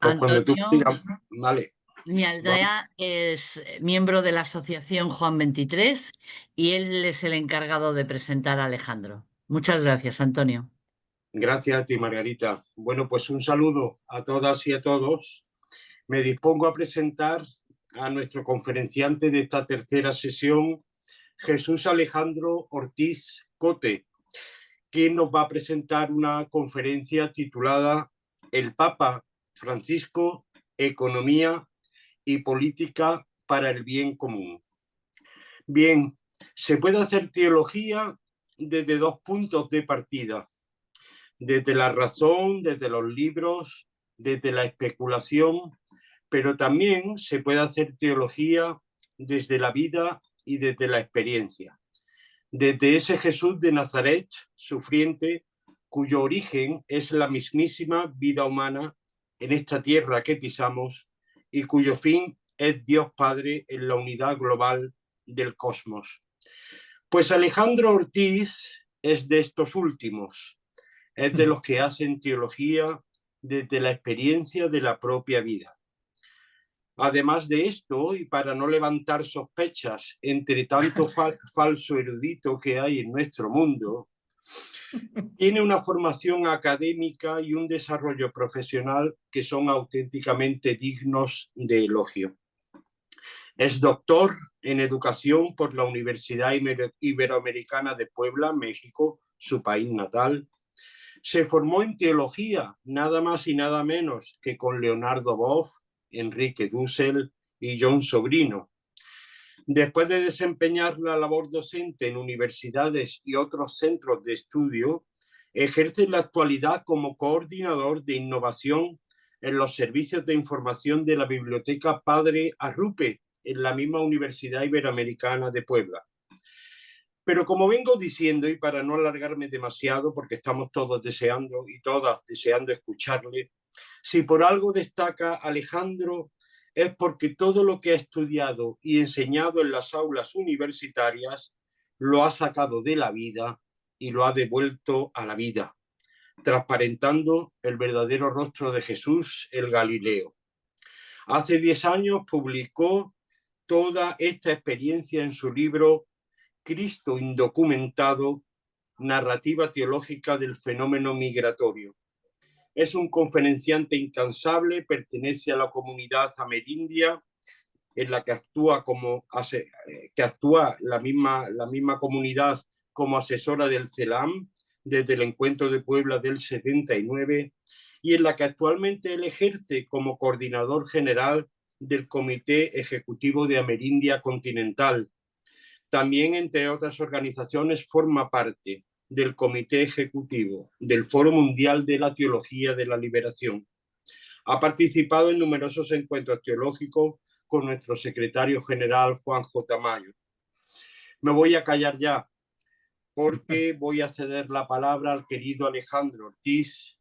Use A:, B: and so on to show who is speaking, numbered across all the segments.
A: Pues cuando tú
B: Antonio,
A: digas, vale,
B: mi
A: vamos.
B: aldea es miembro de la asociación Juan 23 y él es el encargado de presentar a Alejandro. Muchas gracias, Antonio.
A: Gracias a ti, Margarita. Bueno, pues un saludo a todas y a todos. Me dispongo a presentar a nuestro conferenciante de esta tercera sesión, Jesús Alejandro Ortiz Cote, quien nos va a presentar una conferencia titulada El Papa Francisco, Economía y Política para el Bien Común. Bien, se puede hacer teología desde dos puntos de partida, desde la razón, desde los libros, desde la especulación, pero también se puede hacer teología desde la vida y desde la experiencia. Desde ese Jesús de Nazaret, sufriente, cuyo origen es la mismísima vida humana en esta tierra que pisamos y cuyo fin es Dios Padre en la unidad global del cosmos. Pues Alejandro Ortiz es de estos últimos, es de los que hacen teología desde la experiencia de la propia vida. Además de esto, y para no levantar sospechas entre tanto falso erudito que hay en nuestro mundo, tiene una formación académica y un desarrollo profesional que son auténticamente dignos de elogio. Es doctor en educación por la Universidad Iberoamericana de Puebla, México, su país natal. Se formó en teología, nada más y nada menos que con Leonardo Boff, Enrique Dussel y John Sobrino. Después de desempeñar la labor docente en universidades y otros centros de estudio, ejerce en la actualidad como coordinador de innovación en los servicios de información de la Biblioteca Padre Arrupe, en la misma Universidad Iberoamericana de Puebla. Pero como vengo diciendo, y para no alargarme demasiado, porque estamos todos deseando y todas deseando escucharle, si por algo destaca Alejandro es porque todo lo que ha estudiado y enseñado en las aulas universitarias lo ha sacado de la vida y lo ha devuelto a la vida, transparentando el verdadero rostro de Jesús, el Galileo. Hace 10 años publicó toda esta experiencia en su libro Cristo indocumentado, narrativa teológica del fenómeno migratorio. Es un conferenciante incansable, pertenece a la comunidad amerindia, en la que actúa la misma comunidad como asesora del CELAM desde el Encuentro de Puebla del 79 y en la que actualmente él ejerce como coordinador general del Comité Ejecutivo de Amerindia Continental. También, entre otras organizaciones, forma parte del Comité Ejecutivo del Foro Mundial de la Teología de la Liberación. Ha participado en numerosos encuentros teológicos con nuestro secretario general Juan J. Mayo. Me voy a callar ya porque voy a ceder la palabra al querido Alejandro Ortiz,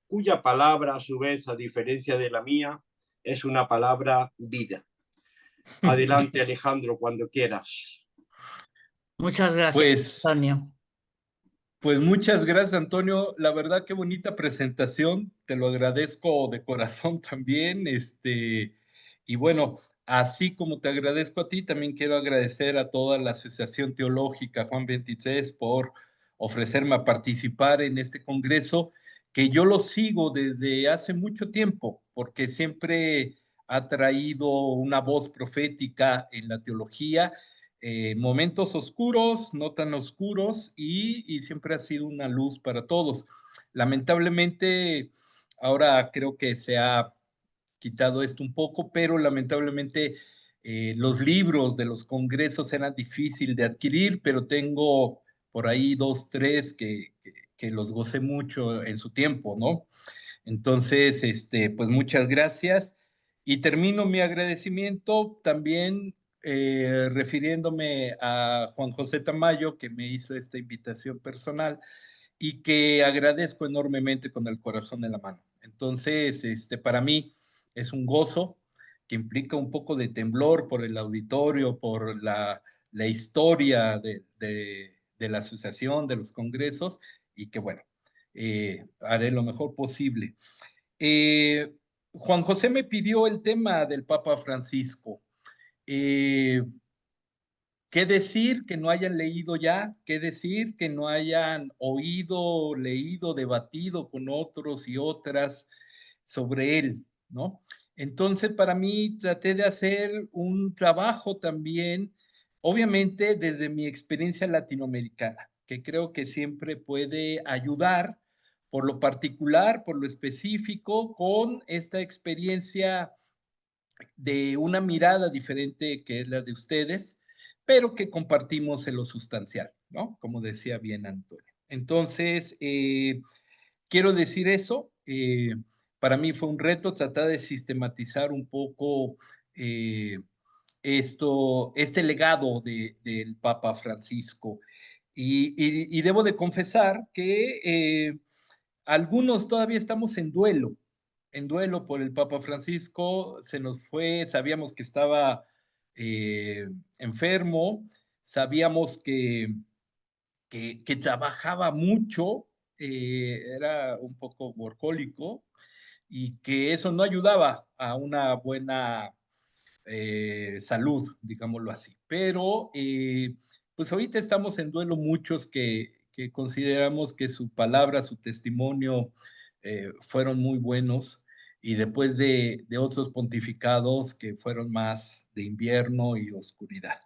A: cuya palabra, a su vez, a diferencia de la mía, es una palabra vida. Adelante, Alejandro, cuando quieras.
B: Muchas gracias,
C: Pues,
B: Antonio.
C: pues muchas gracias, Antonio. La verdad, qué bonita presentación. Te lo agradezco de corazón también. Y bueno, así como te agradezco a ti, también quiero agradecer a toda la Asociación Teológica Juan 23 por ofrecerme a participar en este congreso, que yo lo sigo desde hace mucho tiempo, porque siempre ha traído una voz profética en la teología, momentos oscuros, no tan oscuros, y siempre ha sido una luz para todos. Lamentablemente, ahora creo que se ha quitado esto un poco, pero lamentablemente los libros de los congresos eran difíciles de adquirir, pero tengo por ahí dos, tres que los gocé mucho en su tiempo, ¿no? Entonces, pues muchas gracias. Y termino mi agradecimiento también refiriéndome a Juan José Tamayo, que me hizo esta invitación personal y que agradezco enormemente con el corazón en la mano. Entonces, para mí es un gozo que implica un poco de temblor por el auditorio, por la historia de la asociación, de los congresos, y que bueno, haré lo mejor posible. Eh, Juan José me pidió el tema del Papa Francisco. ¿Qué decir que no hayan leído ya? ¿Qué decir que no hayan oído, leído, debatido con otros y otras sobre él, ¿no? Entonces, para mí, traté de hacer un trabajo también, obviamente desde mi experiencia latinoamericana, que creo que siempre puede ayudar por lo particular, por lo específico, con esta experiencia de una mirada diferente que es la de ustedes, pero que compartimos en lo sustancial, ¿no? Como decía bien Antonio. Entonces, quiero decir eso. Para mí fue un reto tratar de sistematizar un poco este legado del Papa Francisco. Y debo de confesar que algunos todavía estamos en duelo por el Papa Francisco. Se nos fue, sabíamos que estaba enfermo, sabíamos que trabajaba mucho, era un poco workólico y que eso no ayudaba a una buena salud, digámoslo así. Pero pues ahorita estamos en duelo muchos que consideramos que su palabra, su testimonio fueron muy buenos y después de otros pontificados que fueron más de invierno y oscuridad.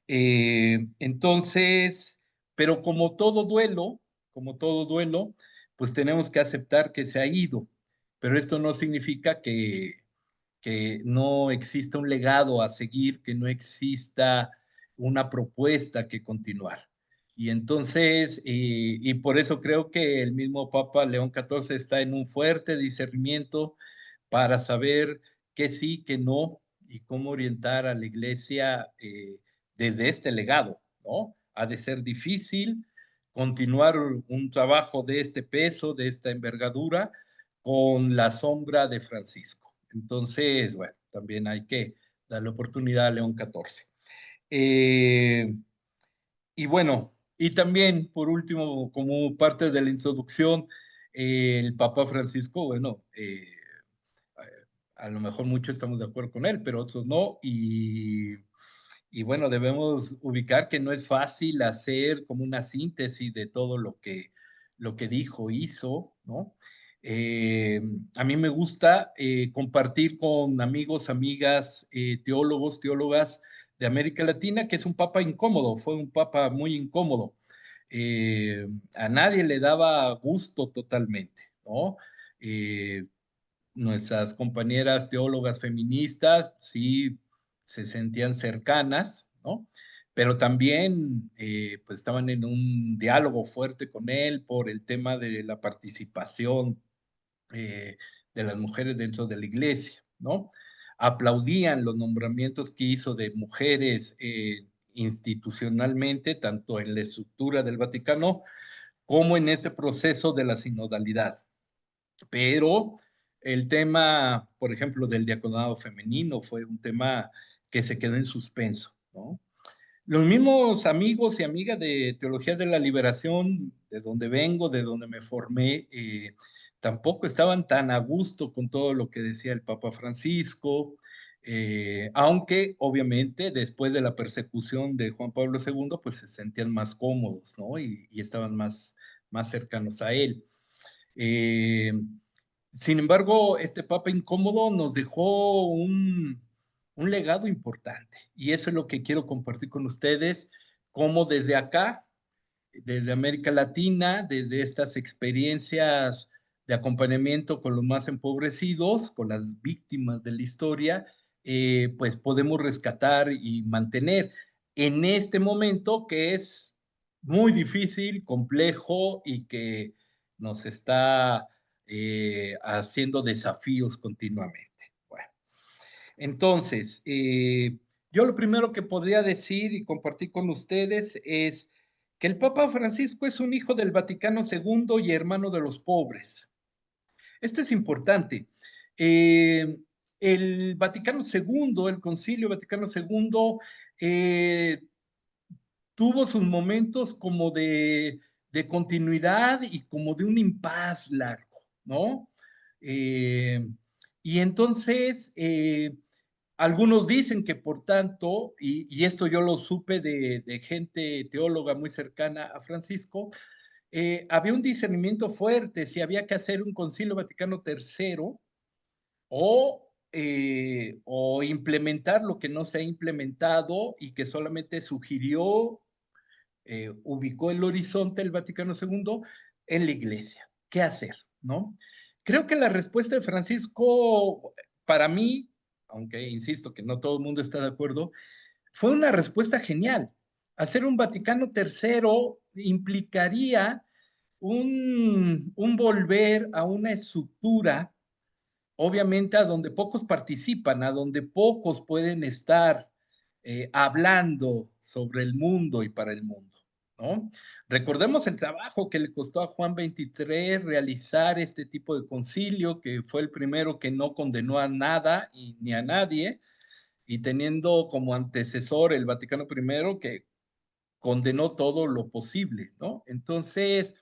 C: Entonces, pero como todo duelo, pues tenemos que aceptar que se ha ido, pero esto no significa que no exista un legado a seguir, que no exista una propuesta que continuar. Y entonces, y por eso creo que el mismo Papa León XIV está en un fuerte discernimiento para saber qué sí, qué no, y cómo orientar a la iglesia desde este legado, ¿no? Ha de ser difícil continuar un trabajo de este peso, de esta envergadura, con la sombra de Francisco. Entonces, bueno, también hay que darle oportunidad a León XIV. Y bueno, y también, por último, como parte de la introducción, el Papa Francisco, bueno, a lo mejor muchos estamos de acuerdo con él, pero otros no, y bueno, debemos ubicar que no es fácil hacer como una síntesis de todo lo que dijo, hizo, ¿no? A mí me gusta compartir con amigos, amigas, teólogos, teólogas de América Latina, que es un papa incómodo, fue un papa muy incómodo. A nadie le daba gusto totalmente, ¿no? Nuestras compañeras teólogas feministas sí se sentían cercanas, ¿no? Pero también pues estaban en un diálogo fuerte con él por el tema de la participación de las mujeres dentro de la iglesia, ¿no? Aplaudían los nombramientos que hizo de mujeres institucionalmente, tanto en la estructura del Vaticano como en este proceso de la sinodalidad. Pero el tema, por ejemplo, del diaconado femenino fue un tema que se quedó en suspenso, ¿no? Los mismos amigos y amigas de Teología de la Liberación, de donde vengo, de donde me formé, tampoco estaban tan a gusto con todo lo que decía el Papa Francisco, aunque obviamente después de la persecución de Juan Pablo II, pues se sentían más cómodos, ¿no? Y estaban más cercanos a él. Sin embargo, este Papa incómodo nos dejó un legado importante y eso es lo que quiero compartir con ustedes, cómo desde acá, desde América Latina, desde estas experiencias de acompañamiento con los más empobrecidos, con las víctimas de la historia, pues podemos rescatar y mantener en este momento que es muy difícil, complejo y que nos está haciendo desafíos continuamente. Bueno, entonces, yo lo primero que podría decir y compartir con ustedes es que el Papa Francisco es un hijo del Vaticano II y hermano de los pobres. Esto es importante. El Vaticano II, el Concilio Vaticano II, tuvo sus momentos como de continuidad y como de un impas largo, ¿no? Y entonces, algunos dicen que por tanto, y esto yo lo supe de gente teóloga muy cercana a Francisco, había un discernimiento fuerte si había que hacer un Concilio Vaticano III o implementar lo que no se ha implementado y que solamente sugirió, ubicó el horizonte del Vaticano II en la iglesia. ¿Qué hacer? ¿No? Creo que la respuesta de Francisco, para mí, aunque insisto que no todo el mundo está de acuerdo, fue una respuesta genial. Hacer un Vaticano III implicaría un volver a una estructura, obviamente a donde pocos participan, a donde pocos pueden estar hablando sobre el mundo y para el mundo, ¿no? Recordemos el trabajo que le costó a Juan XXIII realizar este tipo de concilio, que fue el primero que no condenó a nada ni a nadie, y teniendo como antecesor el Vaticano I, que condenó todo lo posible, ¿no? Entonces,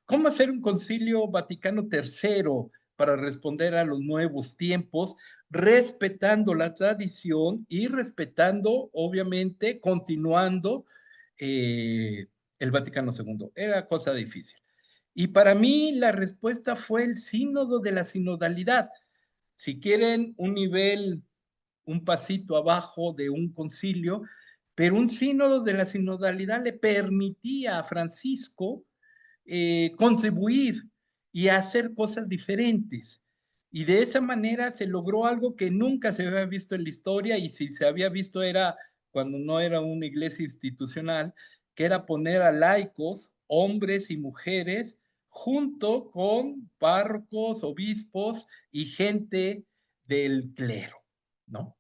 C: ¿cómo hacer un concilio Vaticano III para responder a los nuevos tiempos, respetando la tradición y respetando, obviamente, continuando el Vaticano II? Era cosa difícil. Y para mí la respuesta fue el sínodo de la sinodalidad. Si quieren un nivel, un pasito abajo de un concilio, pero un sínodo de la sinodalidad le permitía a Francisco contribuir y hacer cosas diferentes. Y de esa manera se logró algo que nunca se había visto en la historia, y si se había visto era cuando no era una iglesia institucional, que era poner a laicos, hombres y mujeres, junto con párrocos, obispos y gente del clero, ¿no?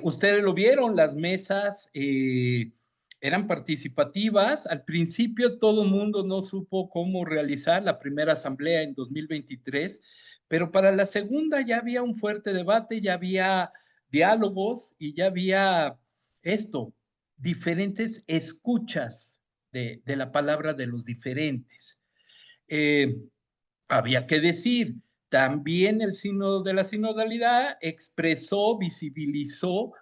C: Ustedes lo vieron, las mesas eran participativas. Al principio todo el mundo no supo cómo realizar la primera asamblea en 2023, pero para la segunda ya había un fuerte debate, ya había diálogos y ya había esto, diferentes escuchas de la palabra de los diferentes. Eh, Había que decir, también el sínodo de la sinodalidad expresó, visibilizó,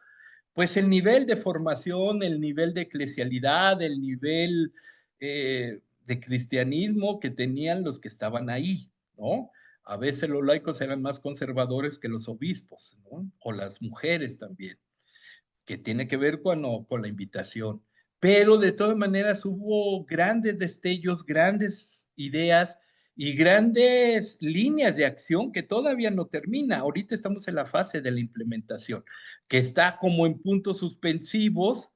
C: pues el nivel de formación, el nivel de eclesialidad, el nivel de cristianismo que tenían los que estaban ahí, ¿no? A veces los laicos eran más conservadores que los obispos, ¿no? O las mujeres también, que tiene que ver con la invitación. Pero de todas maneras hubo grandes destellos, grandes ideas y grandes líneas de acción que todavía no termina. Ahorita estamos en la fase de la implementación, que está como en puntos suspensivos,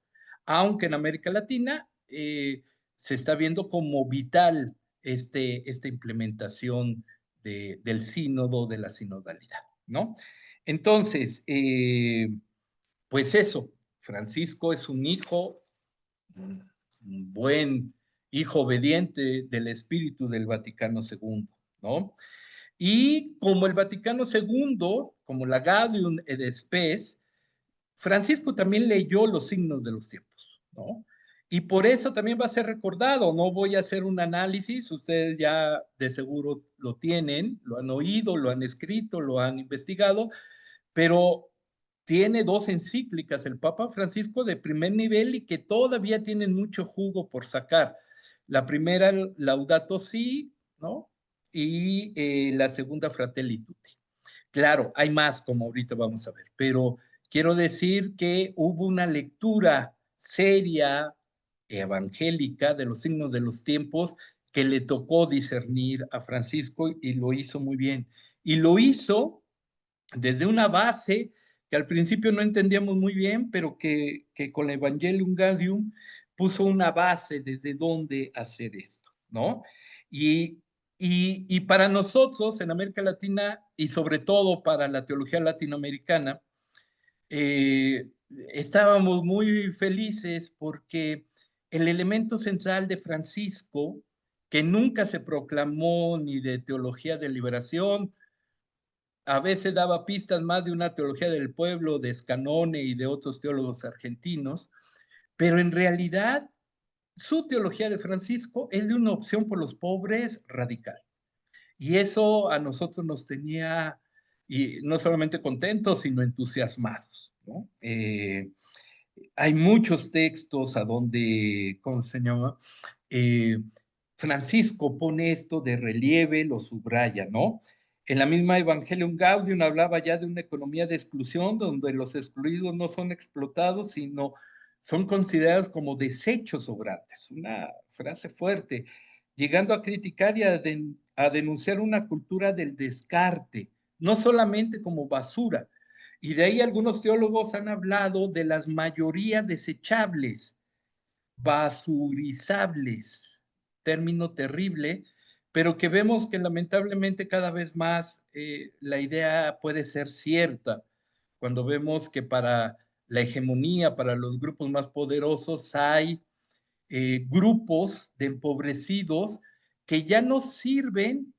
C: aunque en América Latina se está viendo como vital esta implementación del sínodo, de la sinodalidad, ¿no? Entonces, pues eso, Francisco es un hijo, un buen hijo obediente del espíritu del Vaticano II, ¿no? Y como el Vaticano II, como la Gaudium et Spes, Francisco también leyó los signos de los tiempos, ¿no? Y por eso también va a ser recordado. No voy a hacer un análisis, ustedes ya de seguro lo tienen, lo han oído, lo han escrito, lo han investigado, pero tiene dos encíclicas el Papa Francisco de primer nivel y que todavía tienen mucho jugo por sacar. La primera, Laudato Si, ¿no? Y la segunda, Fratelli Tutti. Claro, hay más, como ahorita vamos a ver, pero quiero decir que hubo una lectura seria, evangélica, de los signos de los tiempos que le tocó discernir a Francisco y lo hizo muy bien. Y lo hizo desde una base que al principio no entendíamos muy bien, pero que con el Evangelium Gaudium puso una base desde dónde hacer esto, ¿no? Y, y para nosotros en América Latina y sobre todo para la teología latinoamericana, eh, estábamos muy felices porque el elemento central de Francisco, que nunca se proclamó ni de teología de liberación, a veces daba pistas más de una teología del pueblo, de Scanone y de otros teólogos argentinos, pero en realidad su teología de Francisco es de una opción por los pobres radical. Y eso a nosotros nos tenía y no solamente contentos, sino entusiasmados, ¿no? Hay muchos textos a donde, ¿cómo se llama? Eh, Francisco pone esto de relieve, lo subraya, ¿no? En la misma Evangelium Gaudium hablaba ya de una economía de exclusión, donde los excluidos no son explotados, sino son considerados como desechos sobrantes. Una frase fuerte, llegando a criticar y a denunciar una cultura del descarte, no solamente como basura. Y de ahí algunos teólogos han hablado de las mayorías desechables, basurizables, término terrible, pero que vemos que lamentablemente cada vez más la idea puede ser cierta, cuando vemos que para la hegemonía, para los grupos más poderosos, hay grupos de empobrecidos que ya no sirven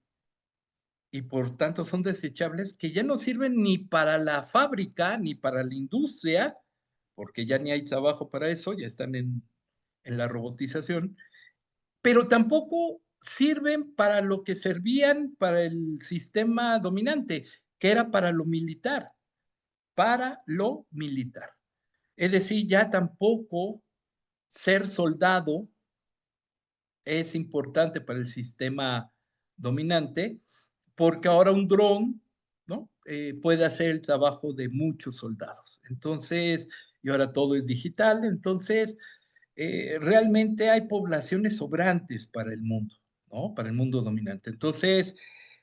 C: y por tanto son desechables, que ya no sirven ni para la fábrica ni para la industria, porque ya ni hay trabajo para eso, ya están en la robotización, pero tampoco sirven para lo que servían para el sistema dominante, que era para lo militar, para lo militar. Es decir, ya tampoco ser soldado es importante para el sistema dominante, porque ahora un dron, ¿no? Puede hacer el trabajo de muchos soldados. Entonces, y ahora todo es digital, entonces realmente hay poblaciones sobrantes para el mundo, ¿no? Para el mundo dominante. Entonces,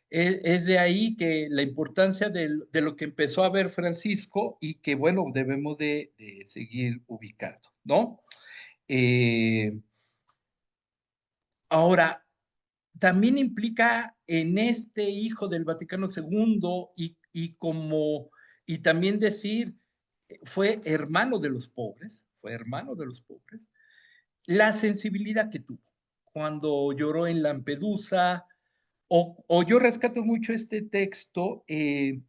C: es de ahí que la importancia de lo que empezó a ver Francisco y que, bueno, debemos de seguir ubicando, ¿no? Ahora, también implica en este hijo del Vaticano II y también decir, fue hermano de los pobres, la sensibilidad que tuvo cuando lloró en Lampedusa, o yo rescato mucho este texto, y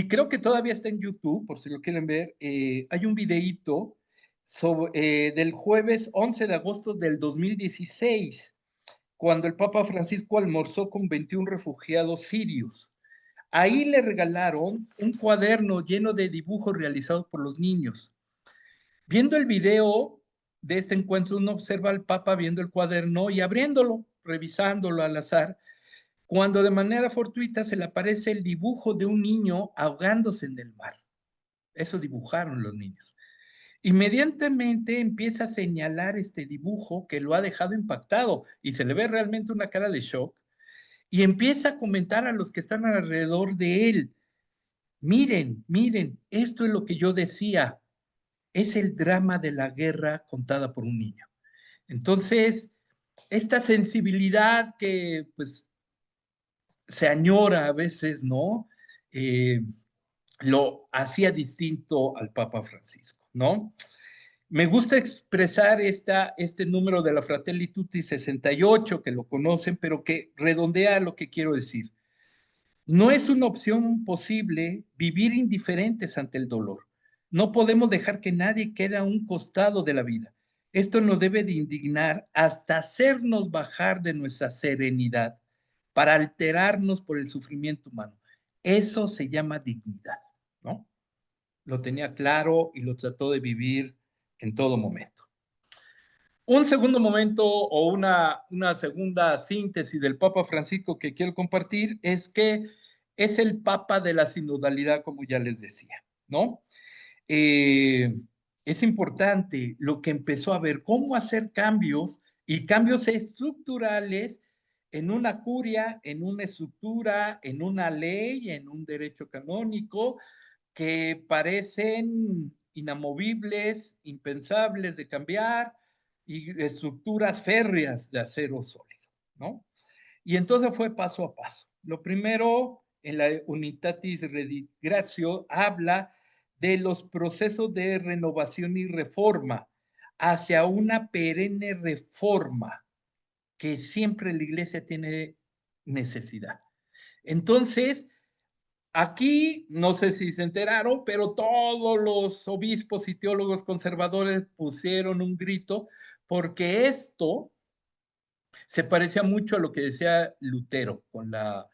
C: creo que todavía está en YouTube, por si lo quieren ver, hay un videíto del jueves 11 de agosto del 2016, cuando el Papa Francisco almorzó con 21 refugiados sirios. Ahí le regalaron un cuaderno lleno de dibujos realizados por los niños. Viendo el video de este encuentro, uno observa al Papa viendo el cuaderno y abriéndolo, revisándolo al azar, cuando de manera fortuita se le aparece el dibujo de un niño ahogándose en el mar. Eso dibujaron los niños. Inmediatamente empieza a señalar este dibujo que lo ha dejado impactado y se le ve realmente una cara de shock y empieza a comentar a los que están alrededor de él. Miren, miren, esto es lo que yo decía. Es el drama de la guerra contada por un niño. Entonces, esta sensibilidad que pues se añora a veces, ¿no? Lo hacía distinto al Papa Francisco, ¿no? Me gusta expresar este número de la Fratelli Tutti 68, que lo conocen, pero que redondea lo que quiero decir. No es una opción posible vivir indiferentes ante el dolor. No podemos dejar que nadie quede a un costado de la vida. Esto nos debe de indignar hasta hacernos bajar de nuestra serenidad para alterarnos por el sufrimiento humano. Eso se llama dignidad, ¿no? Lo tenía claro y lo trató de vivir en todo momento. Un segundo momento o una segunda síntesis del Papa Francisco que quiero compartir es que es el Papa de la sinodalidad, como ya les decía, ¿no? Es importante lo que empezó a ver, cómo hacer cambios y cambios estructurales en una curia, en una estructura, en una ley, en un derecho canónico, que parecen inamovibles, impensables de cambiar y estructuras férreas de acero sólido, ¿no? Y entonces fue paso a paso. Lo primero, en la Unitatis Reditio, habla de los procesos de renovación y reforma hacia una perenne reforma que siempre la Iglesia tiene necesidad. Entonces, aquí, no sé si se enteraron, pero todos los obispos y teólogos conservadores pusieron un grito porque esto se parecía mucho a lo que decía Lutero con la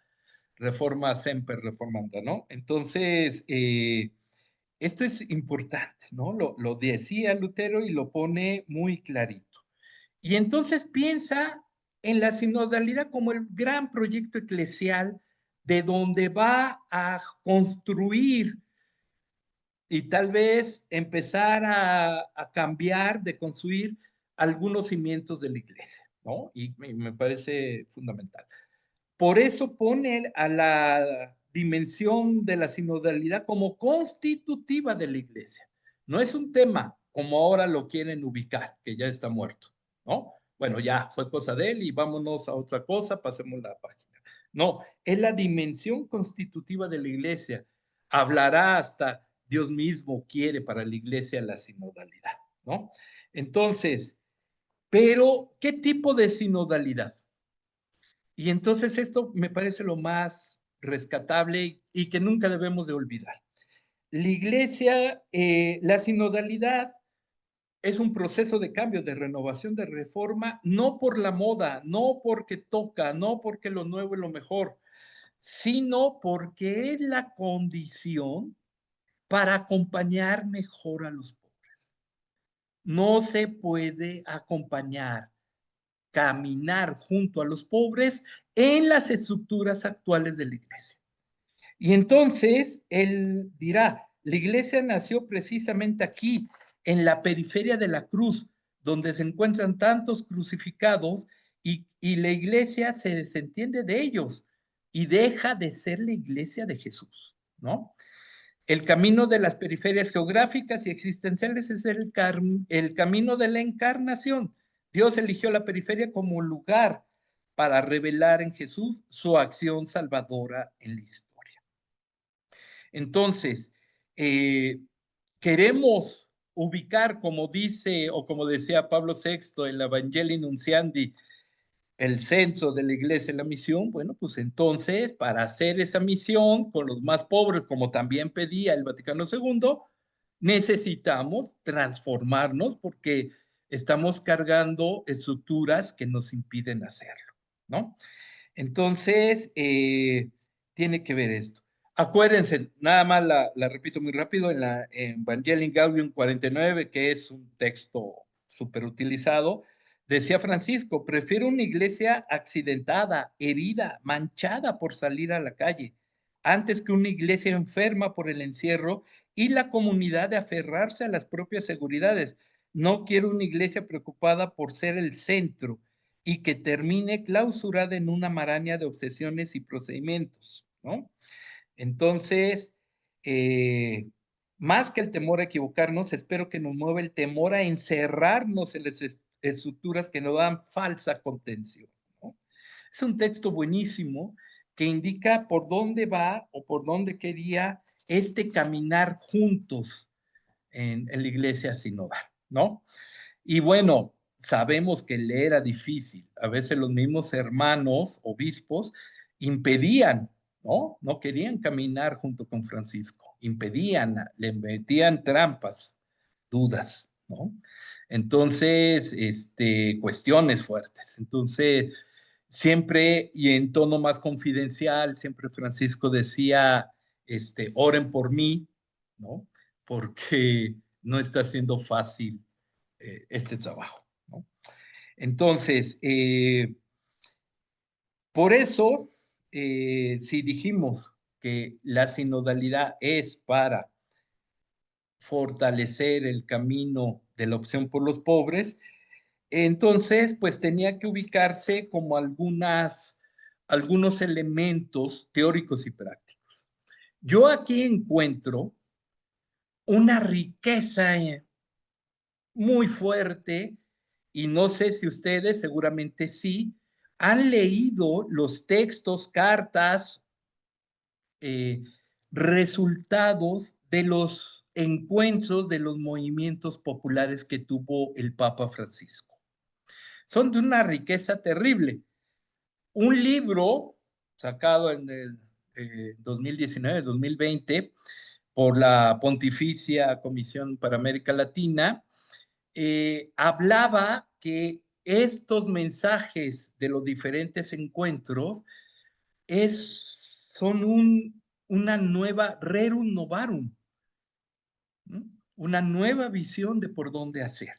C: reforma semper reformanda, ¿no? Entonces, esto es importante, ¿no? Lo decía Lutero y lo pone muy clarito. Y entonces piensa en la sinodalidad como el gran proyecto eclesial de donde va a construir y tal vez empezar a cambiar, de construir algunos cimientos de la iglesia, ¿no? Y me parece fundamental. Por eso pone a la dimensión de la sinodalidad como constitutiva de la iglesia. No es un tema como ahora lo quieren ubicar, que ya está muerto, ¿no? Bueno, ya fue cosa de él y vámonos a otra cosa, pasemos la página. No, es la dimensión constitutiva de la iglesia. Hablará hasta Dios mismo quiere para la iglesia la sinodalidad, ¿no? Entonces, pero ¿qué tipo de sinodalidad? Y entonces esto me parece lo más rescatable y que nunca debemos de olvidar. La iglesia, la sinodalidad es un proceso de cambio, de renovación, de reforma, no por la moda, no porque toca, no porque lo nuevo es lo mejor, sino porque es la condición para acompañar mejor a los pobres. No se puede acompañar, caminar junto a los pobres en las estructuras actuales de la iglesia. Y entonces él dirá, la iglesia nació precisamente aquí, en la periferia de la cruz, donde se encuentran tantos crucificados y la iglesia se desentiende de ellos y deja de ser la iglesia de Jesús, ¿no? El camino de las periferias geográficas y existenciales es el camino de la encarnación. Dios eligió la periferia como lugar para revelar en Jesús su acción salvadora en la historia. Entonces, queremos ubicar, como dice o como decía Pablo VI en la Evangelii Nunciandi, el centro de la iglesia en la misión. Bueno, pues entonces, para hacer esa misión con los más pobres, como también pedía el Vaticano II, necesitamos transformarnos porque estamos cargando estructuras que nos impiden hacerlo, ¿no? Entonces, tiene que ver esto. Acuérdense, nada más la repito muy rápido, en la Evangelii Gaudium 49, que es un texto súper utilizado, decía Francisco, prefiero una iglesia accidentada, herida, manchada por salir a la calle, antes que una iglesia enferma por el encierro y la comunidad de aferrarse a las propias seguridades. No quiero una iglesia preocupada por ser el centro y que termine clausurada en una maraña de obsesiones y procedimientos, ¿no? Entonces, más que el temor a equivocarnos, espero que nos mueva el temor a encerrarnos en las estructuras que nos dan falsa contención, ¿no? Es un texto buenísimo que indica por dónde va o por dónde quería este caminar juntos en la iglesia sinodal, ¿no? Y bueno, sabemos que le era difícil. A veces los mismos hermanos, obispos, impedían, ¿no? No querían caminar junto con Francisco, impedían, le metían trampas, dudas, ¿no? Entonces, cuestiones fuertes. Entonces, siempre y en tono más confidencial, siempre Francisco decía, oren por mí, ¿no? Porque no está siendo fácil este trabajo, ¿no? Entonces, por eso, si dijimos que la sinodalidad es para fortalecer el camino de la opción por los pobres, entonces, pues tenía que ubicarse como algunos elementos teóricos y prácticos. Yo aquí encuentro una riqueza muy fuerte y no sé si ustedes, seguramente sí, han leído los textos, cartas, resultados de los encuentros de los movimientos populares que tuvo el Papa Francisco. Son de una riqueza terrible. Un libro sacado en el 2019-2020 por la Pontificia Comisión para América Latina, hablaba que estos mensajes de los diferentes encuentros son una nueva rerum novarum, ¿no? Una nueva visión de por dónde hacer.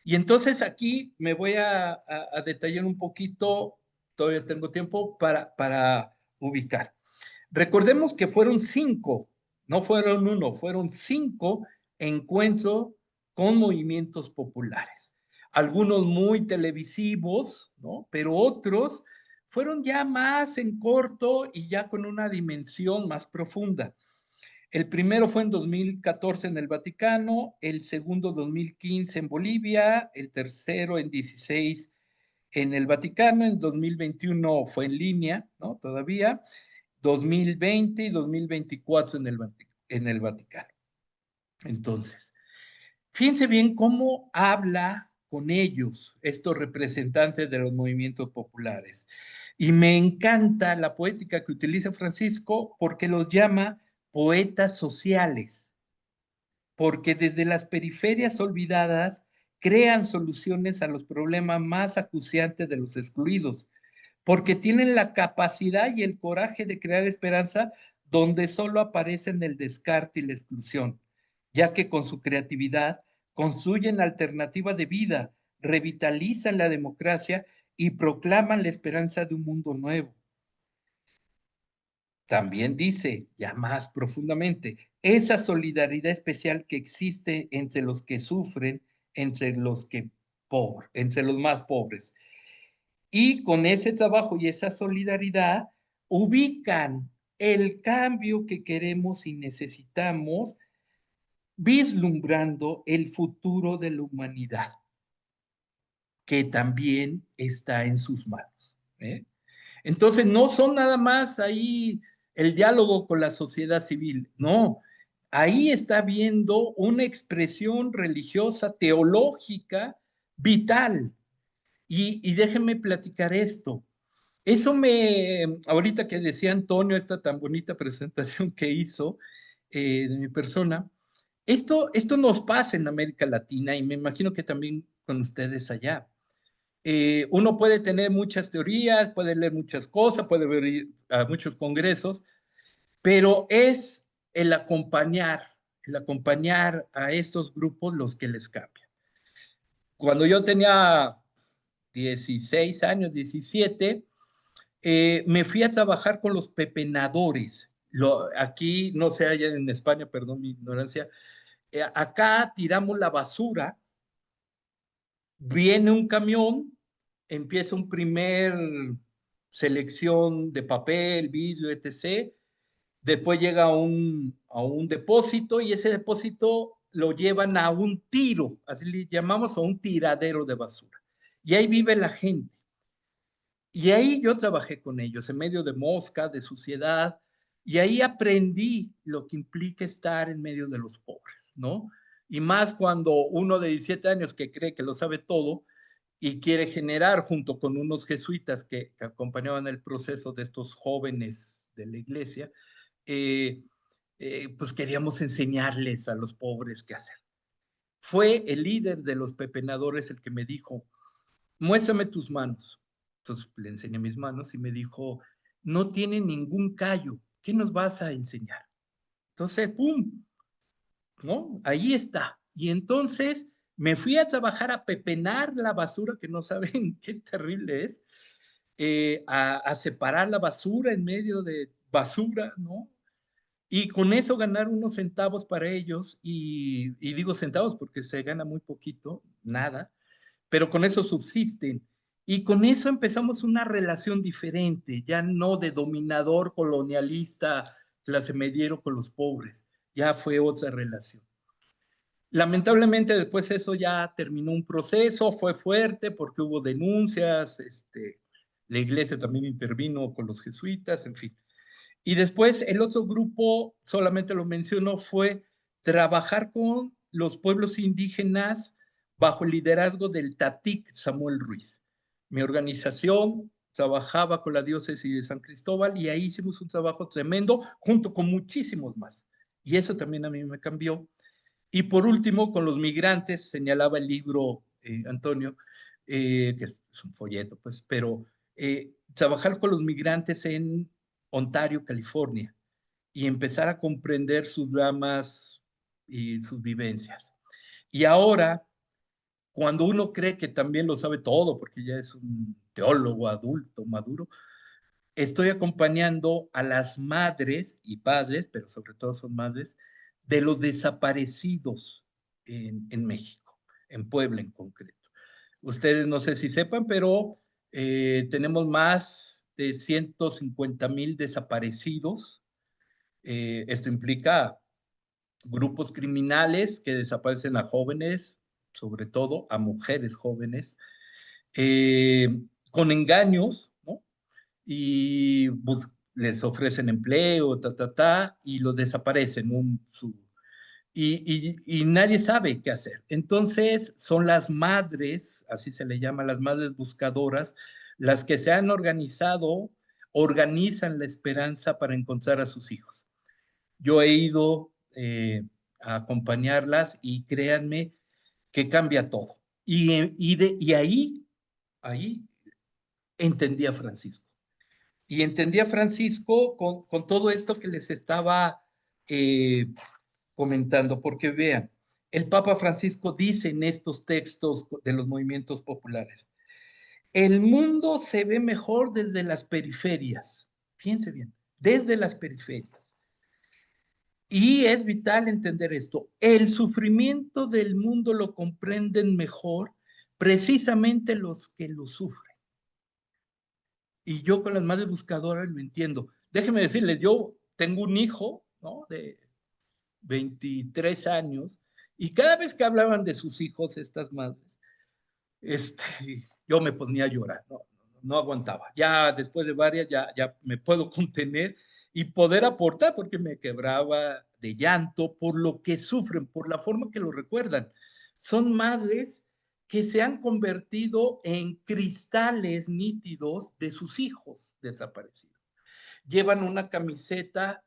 C: Y entonces aquí me voy a detallar un poquito, todavía tengo tiempo para ubicar. Recordemos que fueron 5, no fueron 1, fueron 5 encuentros con movimientos populares. Algunos muy televisivos, ¿no? Pero otros fueron ya más en corto y ya con una dimensión más profunda. El primero fue en 2014 en el Vaticano, el segundo 2015 en Bolivia, el tercero en 16 en el Vaticano, en 2021 fue en línea, ¿no? Todavía, 2020 y 2024 en el Vaticano. Entonces, fíjense bien cómo habla con ellos estos representantes de los movimientos populares. Y me encanta la poética que utiliza Francisco porque los llama poetas sociales, porque desde las periferias olvidadas crean soluciones a los problemas más acuciantes de los excluidos, porque tienen la capacidad y el coraje de crear esperanza donde solo aparecen el descarte y la exclusión, ya que con su creatividad construyen alternativa de vida, revitalizan la democracia y proclaman la esperanza de un mundo nuevo. También dice, ya más profundamente, esa solidaridad especial que existe entre los que sufren, entre los más pobres. Y con ese trabajo y esa solidaridad ubican el cambio que queremos y necesitamos, vislumbrando el futuro de la humanidad, que también está en sus manos, ¿eh? Entonces, no son nada más ahí el diálogo con la sociedad civil, no. Ahí está viendo una expresión religiosa, teológica, vital. Y déjenme platicar esto. Ahorita que decía Antonio, esta tan bonita presentación que hizo de mi persona, esto nos pasa en América Latina y me imagino que también con ustedes allá. Uno puede tener muchas teorías, puede leer muchas cosas, puede ver a muchos congresos, pero es el acompañar a estos grupos los que les cambia. Cuando yo tenía 16 años, 17, me fui a trabajar con los pepenadores. Aquí, no sé, allá en España, perdón mi ignorancia, acá tiramos la basura, viene un camión, empieza un primer selección de papel, vidrio, etc. Después llega a un depósito y ese depósito lo llevan a un tiro, así le llamamos, a un tiradero de basura. Y ahí vive la gente. Y ahí yo trabajé con ellos, en medio de mosca, de suciedad, y ahí aprendí lo que implica estar en medio de los pobres, ¿no? Y más cuando uno de 17 años que cree que lo sabe todo y quiere generar junto con unos jesuitas que acompañaban el proceso de estos jóvenes de la iglesia, pues queríamos enseñarles a los pobres qué hacer. Fue el líder de los pepenadores el que me dijo, muéstrame tus manos. Entonces le enseñé mis manos y me dijo, no tiene ningún callo, ¿qué nos vas a enseñar? Entonces, ¡pum! ¿No? Ahí está. Y entonces me fui a trabajar a pepenar la basura, que no saben qué terrible es, a separar la basura en medio de basura, ¿no? Y con eso ganar unos centavos para ellos, y digo centavos porque se gana muy poquito, nada, pero con eso subsisten. Y con eso empezamos una relación diferente, ya no de dominador, colonialista, clase mediero con los pobres, ya fue otra relación. Lamentablemente después eso ya terminó un proceso, fue fuerte porque hubo denuncias, la iglesia también intervino con los jesuitas, en fin. Y después el otro grupo, solamente lo menciono, fue trabajar con los pueblos indígenas bajo el liderazgo del Tatic Samuel Ruiz. Mi organización trabajaba con la diócesis de San Cristóbal y ahí hicimos un trabajo tremendo junto con muchísimos más. Y eso también a mí me cambió. Y por último, con los migrantes, señalaba el libro, Antonio, que es un folleto, pues, pero trabajar con los migrantes en Ontario, California, y empezar a comprender sus dramas y sus vivencias. Y ahora, cuando uno cree que también lo sabe todo, porque ya es un teólogo adulto, maduro, estoy acompañando a las madres y padres, pero sobre todo son madres, de los desaparecidos en México, en Puebla en concreto. Ustedes no sé si sepan, pero tenemos más de 150,000 desaparecidos. Esto implica grupos criminales que desaparecen a jóvenes, sobre todo a mujeres jóvenes, eh, con engaños, ¿no? Y pues, les ofrecen empleo, y los desaparecen. Y nadie sabe qué hacer. Entonces son las madres, así se le llama, las madres buscadoras, las que se han organizado, organizan la esperanza para encontrar a sus hijos. Yo he ido a acompañarlas y créanme que cambia todo. Y ahí entendí a Francisco. Y entendí a Francisco con todo esto que les estaba comentando, porque vean, el Papa Francisco dice en estos textos de los movimientos populares, el mundo se ve mejor desde las periferias, fíjense bien, desde las periferias. Y es vital entender esto, el sufrimiento del mundo lo comprenden mejor precisamente los que lo sufren. Y yo con las madres buscadoras lo entiendo. Déjenme decirles, yo tengo un hijo, ¿no? De 23 años, y cada vez que hablaban de sus hijos, estas madres, yo me ponía a llorar, no aguantaba. Ya después de varias, ya me puedo contener y poder aportar, porque me quebraba de llanto por lo que sufren, por la forma que lo recuerdan. Son madres que se han convertido en cristales nítidos de sus hijos desaparecidos. Llevan una camiseta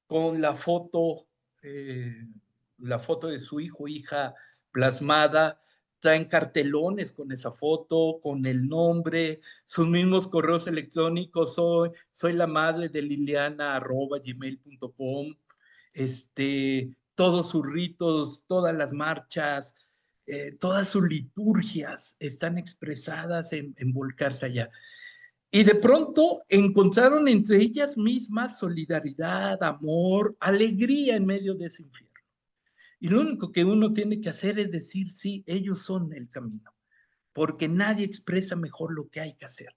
C: con la foto de su hijo o hija plasmada, traen cartelones con esa foto, con el nombre, sus mismos correos electrónicos, soy la madre de Liliana@gmail.com, todos sus ritos, todas las marchas, todas sus liturgias están expresadas en volcarse allá. Y de pronto encontraron entre ellas mismas solidaridad, amor, alegría en medio de ese infierno. Y lo único que uno tiene que hacer es decir, sí, ellos son el camino, porque nadie expresa mejor lo que hay que hacer.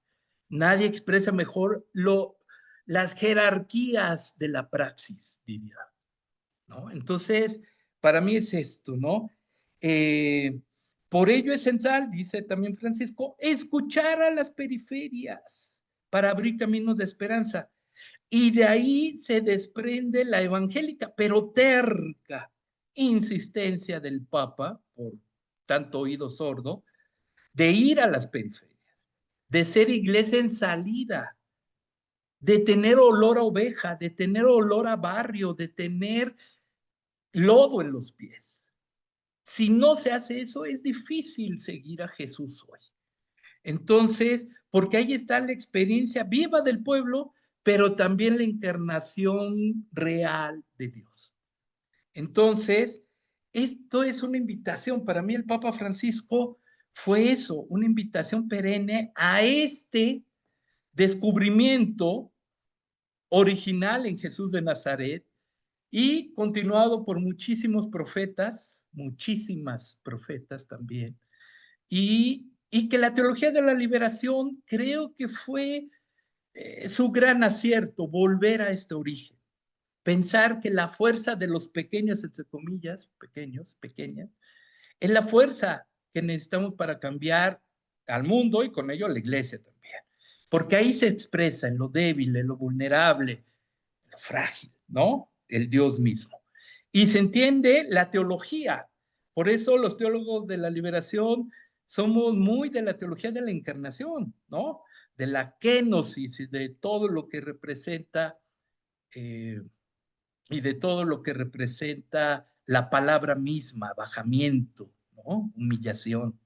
C: Nadie expresa mejor las jerarquías de la praxis, diría, ¿no? Entonces, para mí es esto, ¿no? Por ello es central, dice también Francisco, escuchar a las periferias para abrir caminos de esperanza. Y de ahí se desprende la evangélica, pero terca insistencia del Papa, por tanto oído sordo, de ir a las periferias, de ser iglesia en salida, de tener olor a oveja, de tener olor a barrio, de tener lodo en los pies. Si no se hace eso, es difícil seguir a Jesús hoy. Entonces, porque ahí está la experiencia viva del pueblo, pero también la encarnación real de Dios. Entonces, esto es una invitación. Para mí el Papa Francisco fue eso, una invitación perenne a este descubrimiento original en Jesús de Nazaret y continuado por muchísimas profetas también. Y que la teología de la liberación creo que fue su gran acierto, volver a este origen. Pensar que la fuerza de los pequeños, entre comillas, pequeñas, es la fuerza que necesitamos para cambiar al mundo y con ello a la iglesia también. Porque ahí se expresa en lo débil, en lo vulnerable, en lo frágil, ¿no? El Dios mismo. Y se entiende la teología. Por eso los teólogos de la liberación somos muy de la teología de la encarnación, ¿no? De la kenosis y de todo lo que representa y de todo lo que representa la palabra misma, bajamiento, ¿no? Humillación.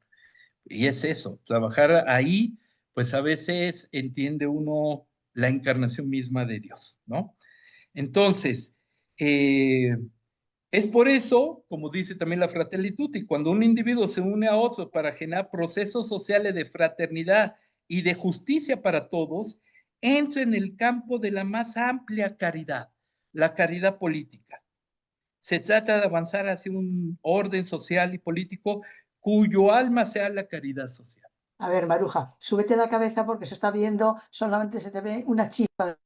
C: Y es eso, trabajar ahí, pues a veces entiende uno la encarnación misma de Dios, ¿no? Entonces, es por eso, como dice también la Fratelli Tutti, cuando un individuo se une a otro para generar procesos sociales de fraternidad y de justicia para todos, entra en el campo de la más amplia caridad, la caridad política. Se trata de avanzar hacia un orden social y político cuyo alma sea la caridad social.
D: A ver, Maruja, súbete la cabeza porque se está viendo, solamente se te ve una chispa.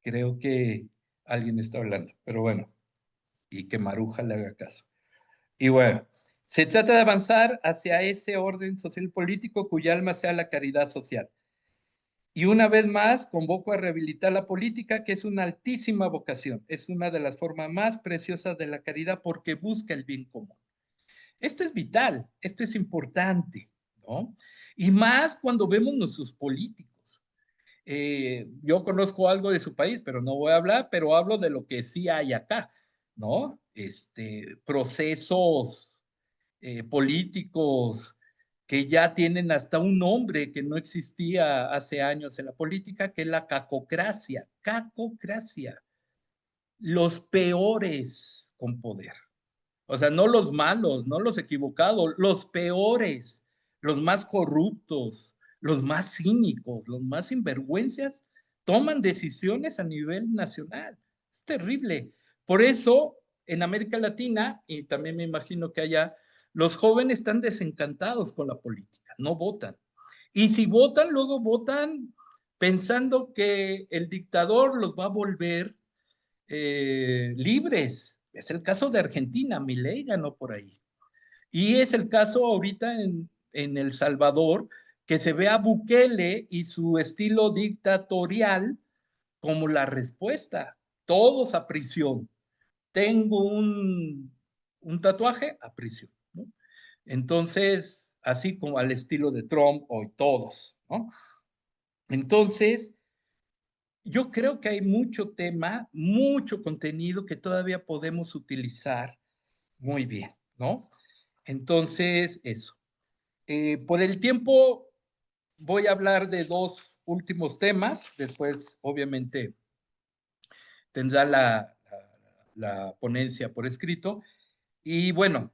C: Creo que alguien está hablando, pero bueno, y que Maruja le haga caso. Y bueno, se trata de avanzar hacia ese orden social y político cuya alma sea la caridad social. Y una vez más, convoco a rehabilitar la política, que es una altísima vocación, es una de las formas más preciosas de la caridad porque busca el bien común. Esto es vital, esto es importante, ¿no? Y más cuando vemos nuestros políticos. Yo conozco algo de su país, pero no voy a hablar, pero hablo de lo que sí hay acá, ¿no? Procesos políticos que ya tienen hasta un nombre que no existía hace años en la política, que es la cacocracia. Cacocracia. Los peores con poder. O sea, no los malos, no los equivocados, los peores, los más corruptos, los más cínicos, los más sinvergüenzas, toman decisiones a nivel nacional. Es terrible. Por eso, en América Latina, y también me imagino que allá, los jóvenes están desencantados con la política, no votan. Y si votan, luego votan pensando que el dictador los va a volver libres. Es el caso de Argentina, Milei ganó por ahí. Y es el caso ahorita en El Salvador, que se ve a Bukele y su estilo dictatorial como la respuesta. Todos a prisión. Tengo un tatuaje, a prisión, ¿no? Entonces, así como al estilo de Trump, hoy todos, ¿no? Entonces, yo creo que hay mucho tema, mucho contenido que todavía podemos utilizar muy bien, ¿no? Entonces, eso. Por el tiempo, voy a hablar de dos últimos temas. Después, obviamente, tendrá la ponencia por escrito. Y bueno,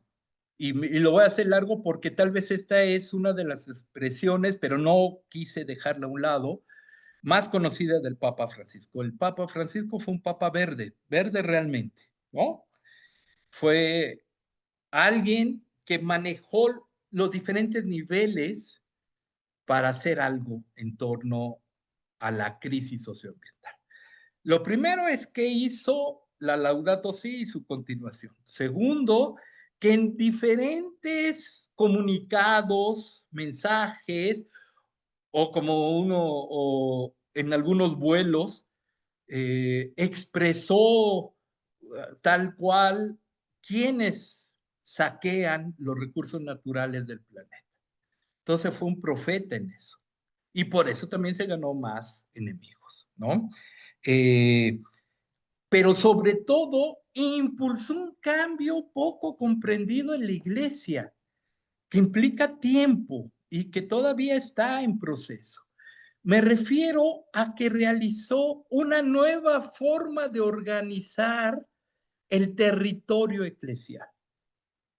C: y lo voy a hacer largo porque tal vez esta es una de las expresiones, pero no quise dejarla a un lado, más conocida del Papa Francisco. El Papa Francisco fue un papa verde, verde realmente, ¿no? Fue alguien que manejó los diferentes niveles para hacer algo en torno a la crisis socioambiental. Lo primero es que hizo la Laudato Si y su continuación. Segundo, que en diferentes comunicados, mensajes, o como uno, o en algunos vuelos, expresó tal cual quienes saquean los recursos naturales del planeta. Entonces fue un profeta en eso. Y por eso también se ganó más enemigos, ¿no? Pero sobre todo impulsó un cambio poco comprendido en la iglesia, que implica tiempo y que todavía está en proceso. Me refiero a que realizó una nueva forma de organizar el territorio eclesial.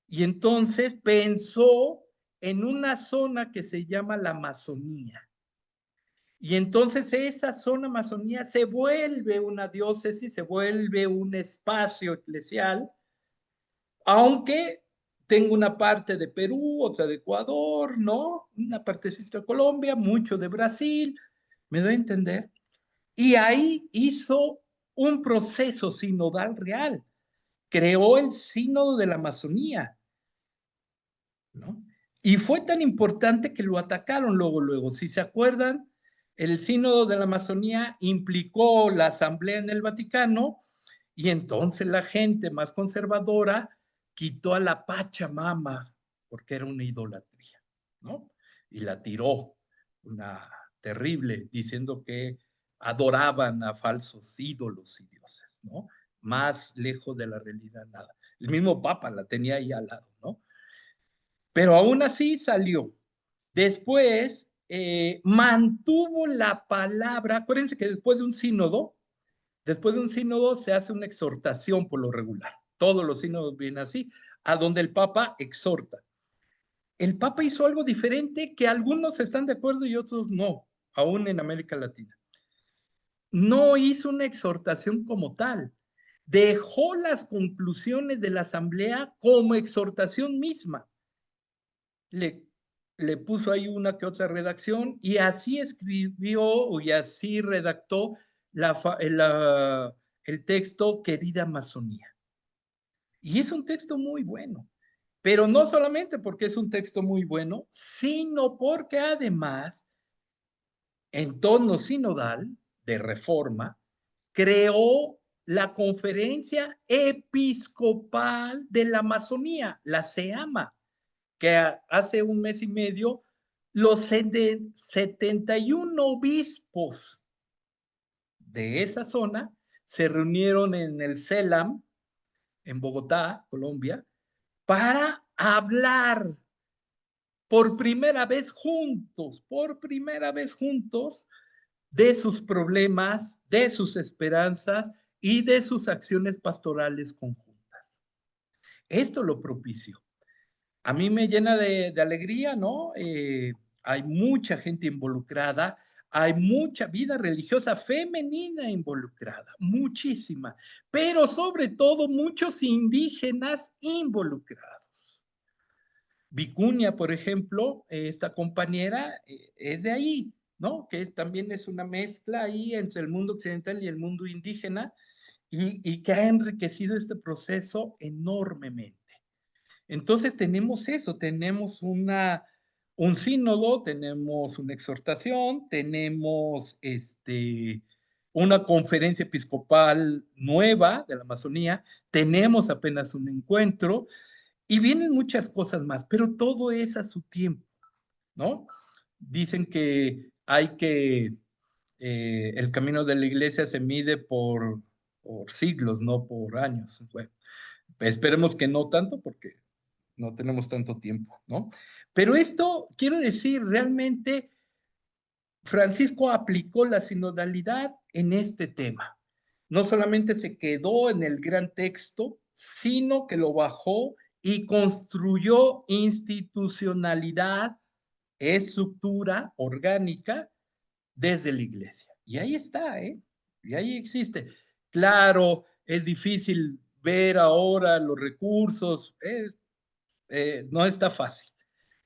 C: Y entonces pensó en una zona que se llama la Amazonía. Y entonces esa zona Amazonía se vuelve una diócesis, se vuelve un espacio eclesial, aunque tengo una parte de Perú, otra de Ecuador, ¿no? Una partecita de Colombia, mucho de Brasil, ¿me doy a entender? Y ahí hizo un proceso sinodal real. Creó el sínodo de la Amazonía, ¿no? Y fue tan importante que lo atacaron luego. Si se acuerdan, el sínodo de la Amazonía implicó la asamblea en el Vaticano y entonces la gente más conservadora quitó a la Pachamama porque era una idolatría, ¿no? Y la tiró, una terrible, diciendo que adoraban a falsos ídolos y dioses, ¿no? Más lejos de la realidad nada. El mismo Papa la tenía ahí al lado, ¿no? Pero aún así salió. Después mantuvo la palabra. Acuérdense que después de un sínodo se hace una exhortación por lo regular. Todos los sínodos vienen así, a donde el Papa exhorta. El Papa hizo algo diferente que algunos están de acuerdo y otros no, aún en América Latina. No hizo una exhortación como tal. Dejó las conclusiones de la asamblea como exhortación misma. Le puso ahí una que otra redacción y así escribió y así redactó el texto Querida Amazonía. Y es un texto muy bueno, pero no solamente porque es un texto muy bueno, sino porque además, en tono sinodal de reforma, creó la Conferencia Episcopal de la Amazonía, la SEAMA, que hace un mes y medio los 71 obispos de esa zona se reunieron en el CELAM, en Bogotá, Colombia, para hablar por primera vez juntos, de sus problemas, de sus esperanzas y de sus acciones pastorales conjuntas. Esto lo propició. A mí me llena de alegría, ¿no? Hay mucha gente involucrada, hay mucha vida religiosa femenina involucrada, muchísima, pero sobre todo muchos indígenas involucrados. Vicuña, por ejemplo, esta compañera es de ahí, ¿no? Que también es una mezcla ahí entre el mundo occidental y el mundo indígena y que ha enriquecido este proceso enormemente. Entonces tenemos eso, tenemos un sínodo, tenemos una exhortación, tenemos una conferencia episcopal nueva de la Amazonía, tenemos apenas un encuentro y vienen muchas cosas más, pero todo es a su tiempo, ¿no? Dicen que el camino de la iglesia se mide por siglos, no por años. Bueno, esperemos que no tanto porque no tenemos tanto tiempo, ¿no? Pero esto, quiero decir, realmente Francisco aplicó la sinodalidad en este tema. No solamente se quedó en el gran texto, sino que lo bajó y construyó institucionalidad, estructura orgánica desde la iglesia. Y ahí está, ¿eh? Y ahí existe. Claro, es difícil ver ahora los recursos, no está fácil.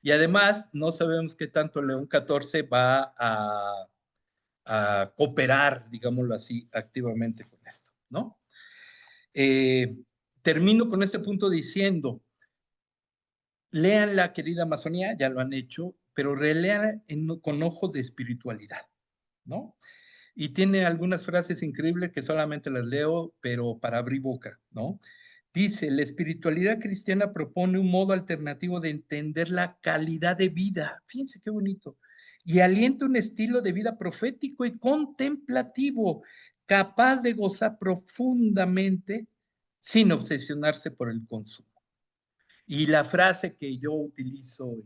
C: Y además, no sabemos qué tanto León XIV va a cooperar, digámoslo así, activamente con esto, ¿no? Termino con este punto diciendo, lean la querida Amazonía, ya lo han hecho, pero relean con ojo de espiritualidad, ¿no? Y tiene algunas frases increíbles que solamente las leo, pero para abrir boca, ¿no? Dice, la espiritualidad cristiana propone un modo alternativo de entender la calidad de vida. Fíjense qué bonito. Y alienta un estilo de vida profético y contemplativo, capaz de gozar profundamente sin obsesionarse por el consumo. Y la frase que yo utilizo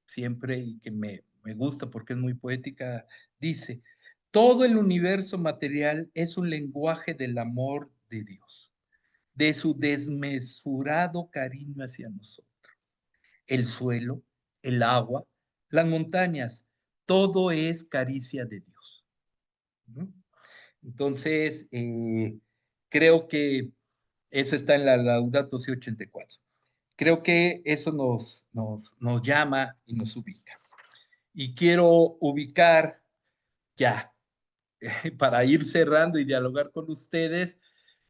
C: siempre y que me gusta porque es muy poética, dice, todo el universo material es un lenguaje del amor de Dios, de su desmesurado cariño hacia nosotros. El suelo, el agua, las montañas, todo es caricia de Dios. ¿No? Entonces, creo que eso está en la Laudato Si 84. Creo que eso nos llama y nos ubica. Y quiero ubicar ya, para ir cerrando y dialogar con ustedes,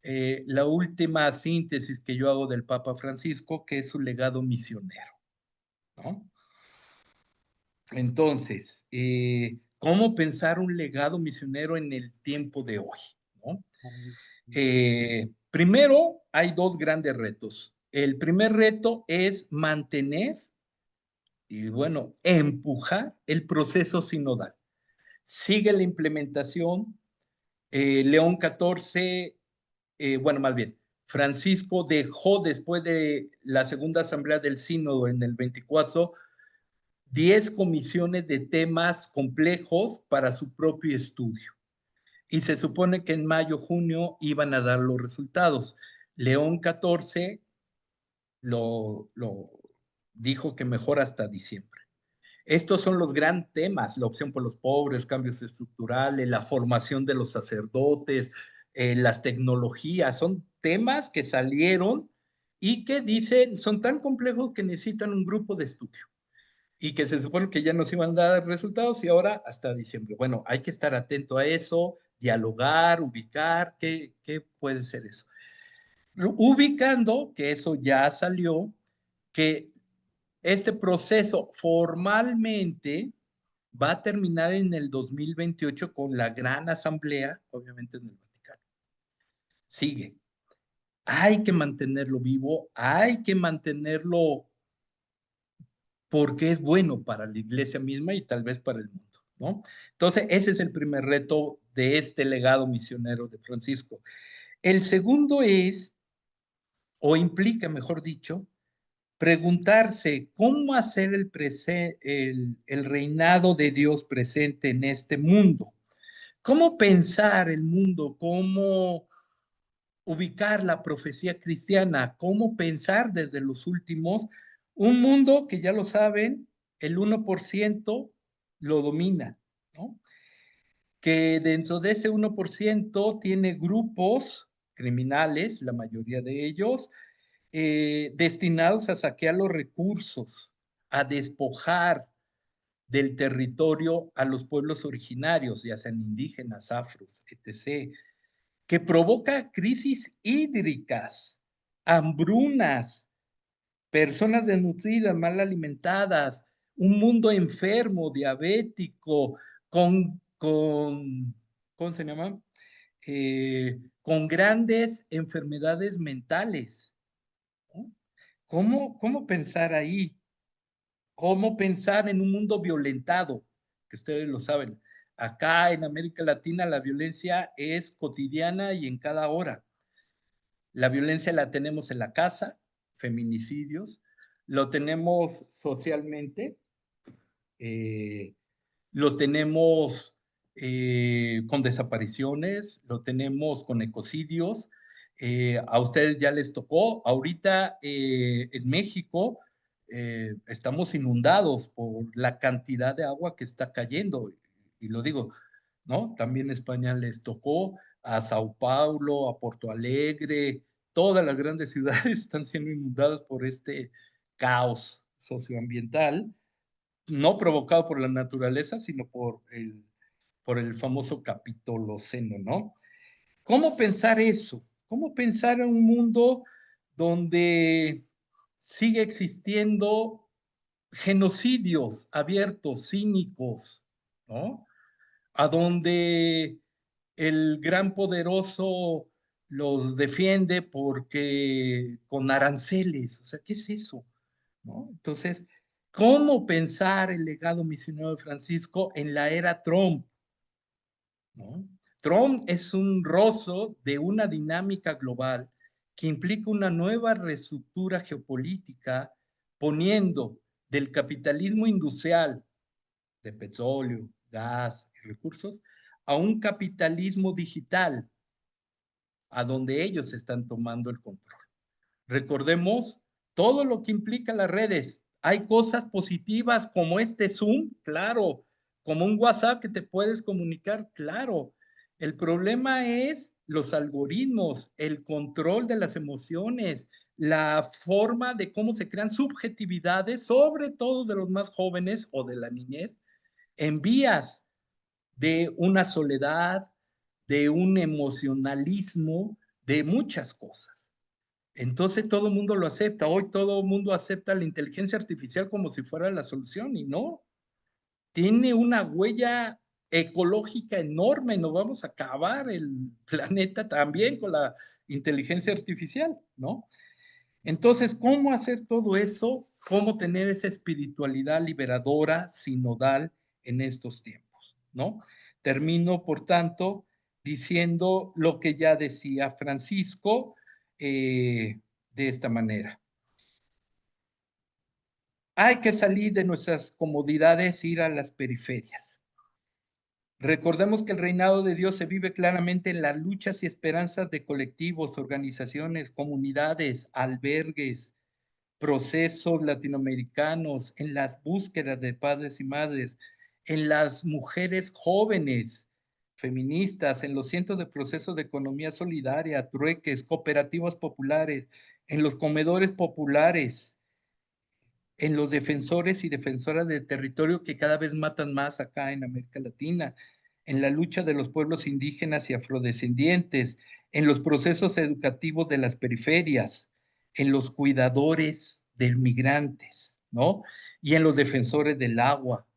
C: la última síntesis que yo hago del Papa Francisco, que es su legado misionero, ¿no? Entonces, ¿cómo pensar un legado misionero en el tiempo de hoy? ¿No? Primero, hay dos grandes retos. El primer reto es mantener y, bueno, empujar el proceso sinodal. Sigue la implementación. León XIV, bueno, más bien, Francisco dejó después de la segunda asamblea del sínodo en el 24, 10 comisiones de temas complejos para su propio estudio. Y se supone que en mayo, junio iban a dar los resultados. León XIV lo dijo que mejor hasta diciembre. Estos son los grandes temas: la opción por los pobres, cambios estructurales, la formación de los sacerdotes, las tecnologías. Son temas que salieron y que dicen son tan complejos que necesitan un grupo de estudio y que se supone que ya nos iban a dar resultados y ahora hasta diciembre. Bueno, hay que estar atento a eso, dialogar, ubicar, ¿qué puede ser eso? Ubicando que eso ya salió, que este proceso formalmente va a terminar en el 2028 con la gran asamblea, obviamente en el Vaticano. Sigue. Hay que mantenerlo vivo, hay que mantenerlo porque es bueno para la iglesia misma y tal vez para el mundo, ¿no? Entonces, ese es el primer reto de este legado misionero de Francisco. El segundo es, o implica, mejor dicho, preguntarse cómo hacer el reinado de Dios presente en este mundo. ¿Cómo pensar el mundo? ¿Cómo ubicar la profecía cristiana? ¿Cómo pensar desde los últimos un mundo que ya lo saben, el 1% lo domina, ¿no? Que dentro de ese 1% tiene grupos criminales, la mayoría de ellos, destinados a saquear los recursos, a despojar del territorio a los pueblos originarios, ya sean indígenas, afros, etc., que provoca crisis hídricas, hambrunas, personas desnutridas, mal alimentadas, un mundo enfermo, diabético, ¿cómo se llama? Con grandes enfermedades mentales, ¿no? ¿Cómo pensar ahí? ¿Cómo pensar en un mundo violentado? Que ustedes lo saben. Acá en América Latina la violencia es cotidiana y en cada hora. La violencia la tenemos en la casa, feminicidios, lo tenemos socialmente, lo tenemos con desapariciones, lo tenemos con ecocidios. A ustedes ya les tocó. Ahorita en México estamos inundados por la cantidad de agua que está cayendo. Y lo digo, ¿no? También a España les tocó, a Sao Paulo, a Porto Alegre, todas las grandes ciudades están siendo inundadas por este caos socioambiental, no provocado por la naturaleza, sino por el famoso capitoloceno, ¿no? ¿Cómo pensar eso? ¿Cómo pensar en un mundo donde sigue existiendo genocidios abiertos, cínicos, ¿no? A donde el gran poderoso los defiende porque con aranceles, o sea, ¿qué es eso? ¿No? Entonces, ¿cómo pensar el legado misionero de Francisco en la era Trump? ¿No? Trump es un rozo de una dinámica global que implica una nueva reestructura geopolítica poniendo del capitalismo industrial de petróleo, gas y recursos a un capitalismo digital a donde ellos están tomando el control. Recordemos todo lo que implica las redes. Hay cosas positivas como este Zoom, claro, como un WhatsApp que te puedes comunicar, claro. El problema es los algoritmos, el control de las emociones, la forma de cómo se crean subjetividades, sobre todo de los más jóvenes o de la niñez, en vías de una soledad, de un emocionalismo, de muchas cosas. Entonces todo el mundo lo acepta. Hoy todo el mundo acepta la inteligencia artificial como si fuera la solución y no. Tiene una huella ecológica enorme. Nos vamos a acabar el planeta también con la inteligencia artificial, ¿no? Entonces, ¿cómo hacer todo eso? ¿Cómo tener esa espiritualidad liberadora, sinodal en estos tiempos, ¿no? Termino, por tanto, diciendo lo que ya decía Francisco de esta manera. hay que salir de nuestras comodidades, ir a las periferias. Recordemos que el reinado de Dios se vive claramente en las luchas y esperanzas de colectivos, organizaciones, comunidades, albergues, procesos latinoamericanos, en las búsquedas de padres y madres, en las mujeres jóvenes, feministas, en los cientos de procesos de economía solidaria, trueques, cooperativas populares, en los comedores populares, en los defensores y defensoras del territorio que cada vez matan más acá en América Latina, en la lucha de los pueblos indígenas y afrodescendientes, en los procesos educativos de las periferias, en los cuidadores de migrantes, ¿no? Y en los defensores del agua,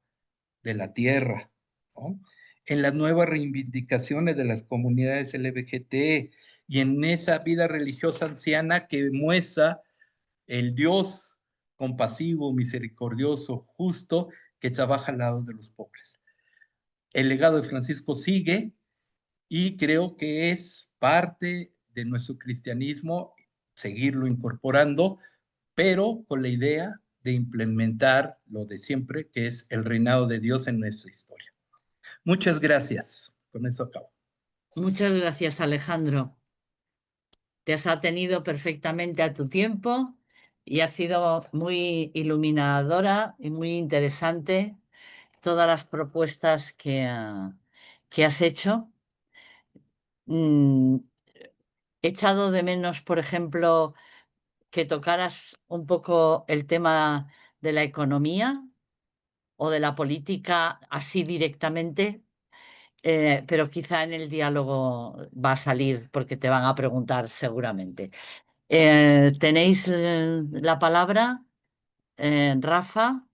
C: de la tierra, ¿no? En las nuevas reivindicaciones de las comunidades LGBT y en esa vida religiosa anciana que muestra el Dios compasivo, misericordioso, justo, que trabaja al lado de los pobres. El legado de Francisco sigue y creo que es parte de nuestro cristianismo seguirlo incorporando, pero con la idea de implementar lo de siempre, que es el reinado de Dios en nuestra historia. Muchas gracias. Con eso acabo.
B: Muchas gracias, Alejandro. Te has atenido perfectamente a tu tiempo y ha sido muy iluminadora y muy interesante todas las propuestas que has hecho. He echado de menos, por ejemplo, que tocaras un poco el tema de la economía o de la política así directamente, pero quizá en el diálogo va a salir porque te van a preguntar seguramente. ¿Tenéis la palabra, Rafa?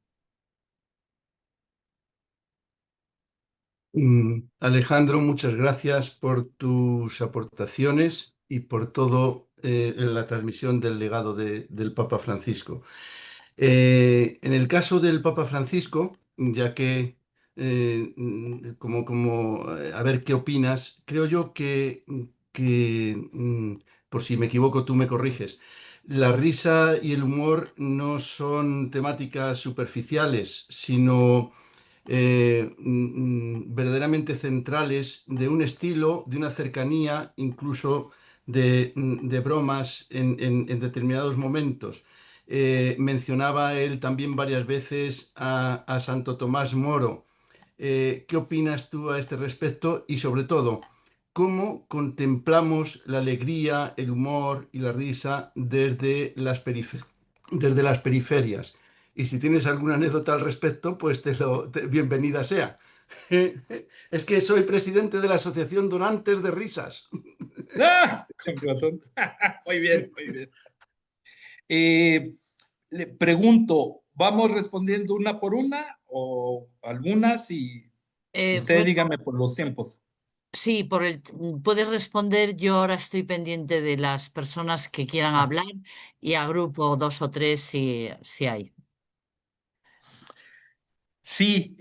E: Alejandro, muchas gracias por tus aportaciones y por todo en la transmisión del legado del Papa Francisco. En el caso del Papa Francisco, ya que, a ver qué opinas, creo yo que, por si me equivoco, tú me corriges. La risa y el humor no son temáticas superficiales, sino verdaderamente centrales de un estilo, de una cercanía, incluso de bromas en determinados momentos. Mencionaba él también varias veces a Santo Tomás Moro. ¿Qué opinas tú a este respecto? Y sobre todo, ¿cómo contemplamos la alegría, el humor y la risa desde las periferias? Y si tienes alguna anécdota al respecto, pues bienvenida sea. Es que soy presidente de la Asociación Donantes de Risas.
C: ¡Ah! Con razón. Muy bien, muy bien. Le pregunto, ¿vamos respondiendo una por una o algunas? Y usted
B: Bueno,
C: dígame por los tiempos.
B: sí, puedes responder. Yo ahora estoy pendiente de las personas que quieran
C: Ah,
B: hablar y agrupo 2 o 3 si hay.
C: sí,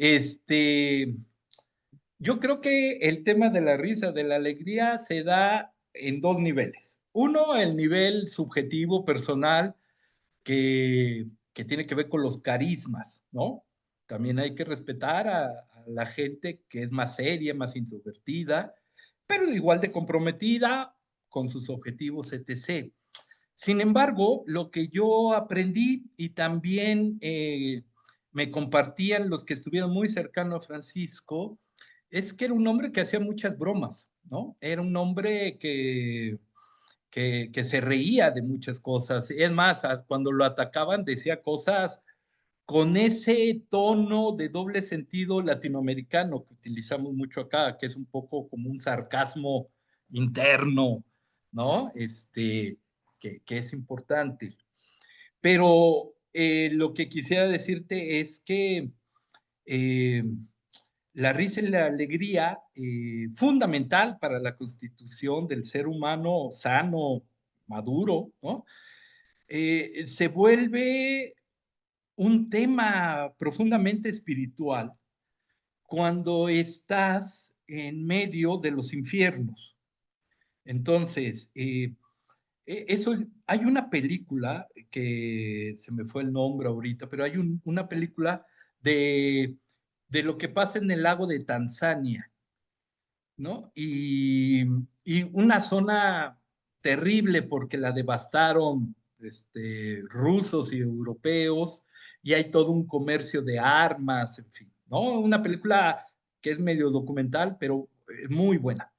C: yo creo que el tema de la risa, de la alegría, se da en dos niveles. Uno, el nivel subjetivo, personal, que tiene que ver con los carismas, ¿no? También hay que respetar a la gente que es más seria, más introvertida, pero igual de comprometida con sus objetivos, etc. Sin embargo, lo que yo aprendí y también me compartían los que estuvieron muy cercanos a Francisco, es que era un hombre que hacía muchas bromas, ¿no? Era un hombre que se reía de muchas cosas. Es más, cuando lo atacaban decía cosas con ese tono de doble sentido latinoamericano que utilizamos mucho acá, que es un poco como un sarcasmo interno, ¿no? Que es importante. Pero lo que quisiera decirte es que eh, la risa y la alegría, fundamental para la constitución del ser humano sano, maduro, ¿no? Se vuelve un tema profundamente espiritual cuando estás en medio de los infiernos. Entonces, Eso, hay una película que se me fue el nombre ahorita, pero hay una película de lo que pasa en el lago de Tanzania, ¿no? Y una zona terrible porque la devastaron rusos y europeos, y hay todo un comercio de armas, en fin, ¿no? Una película que es medio documental, pero muy buena.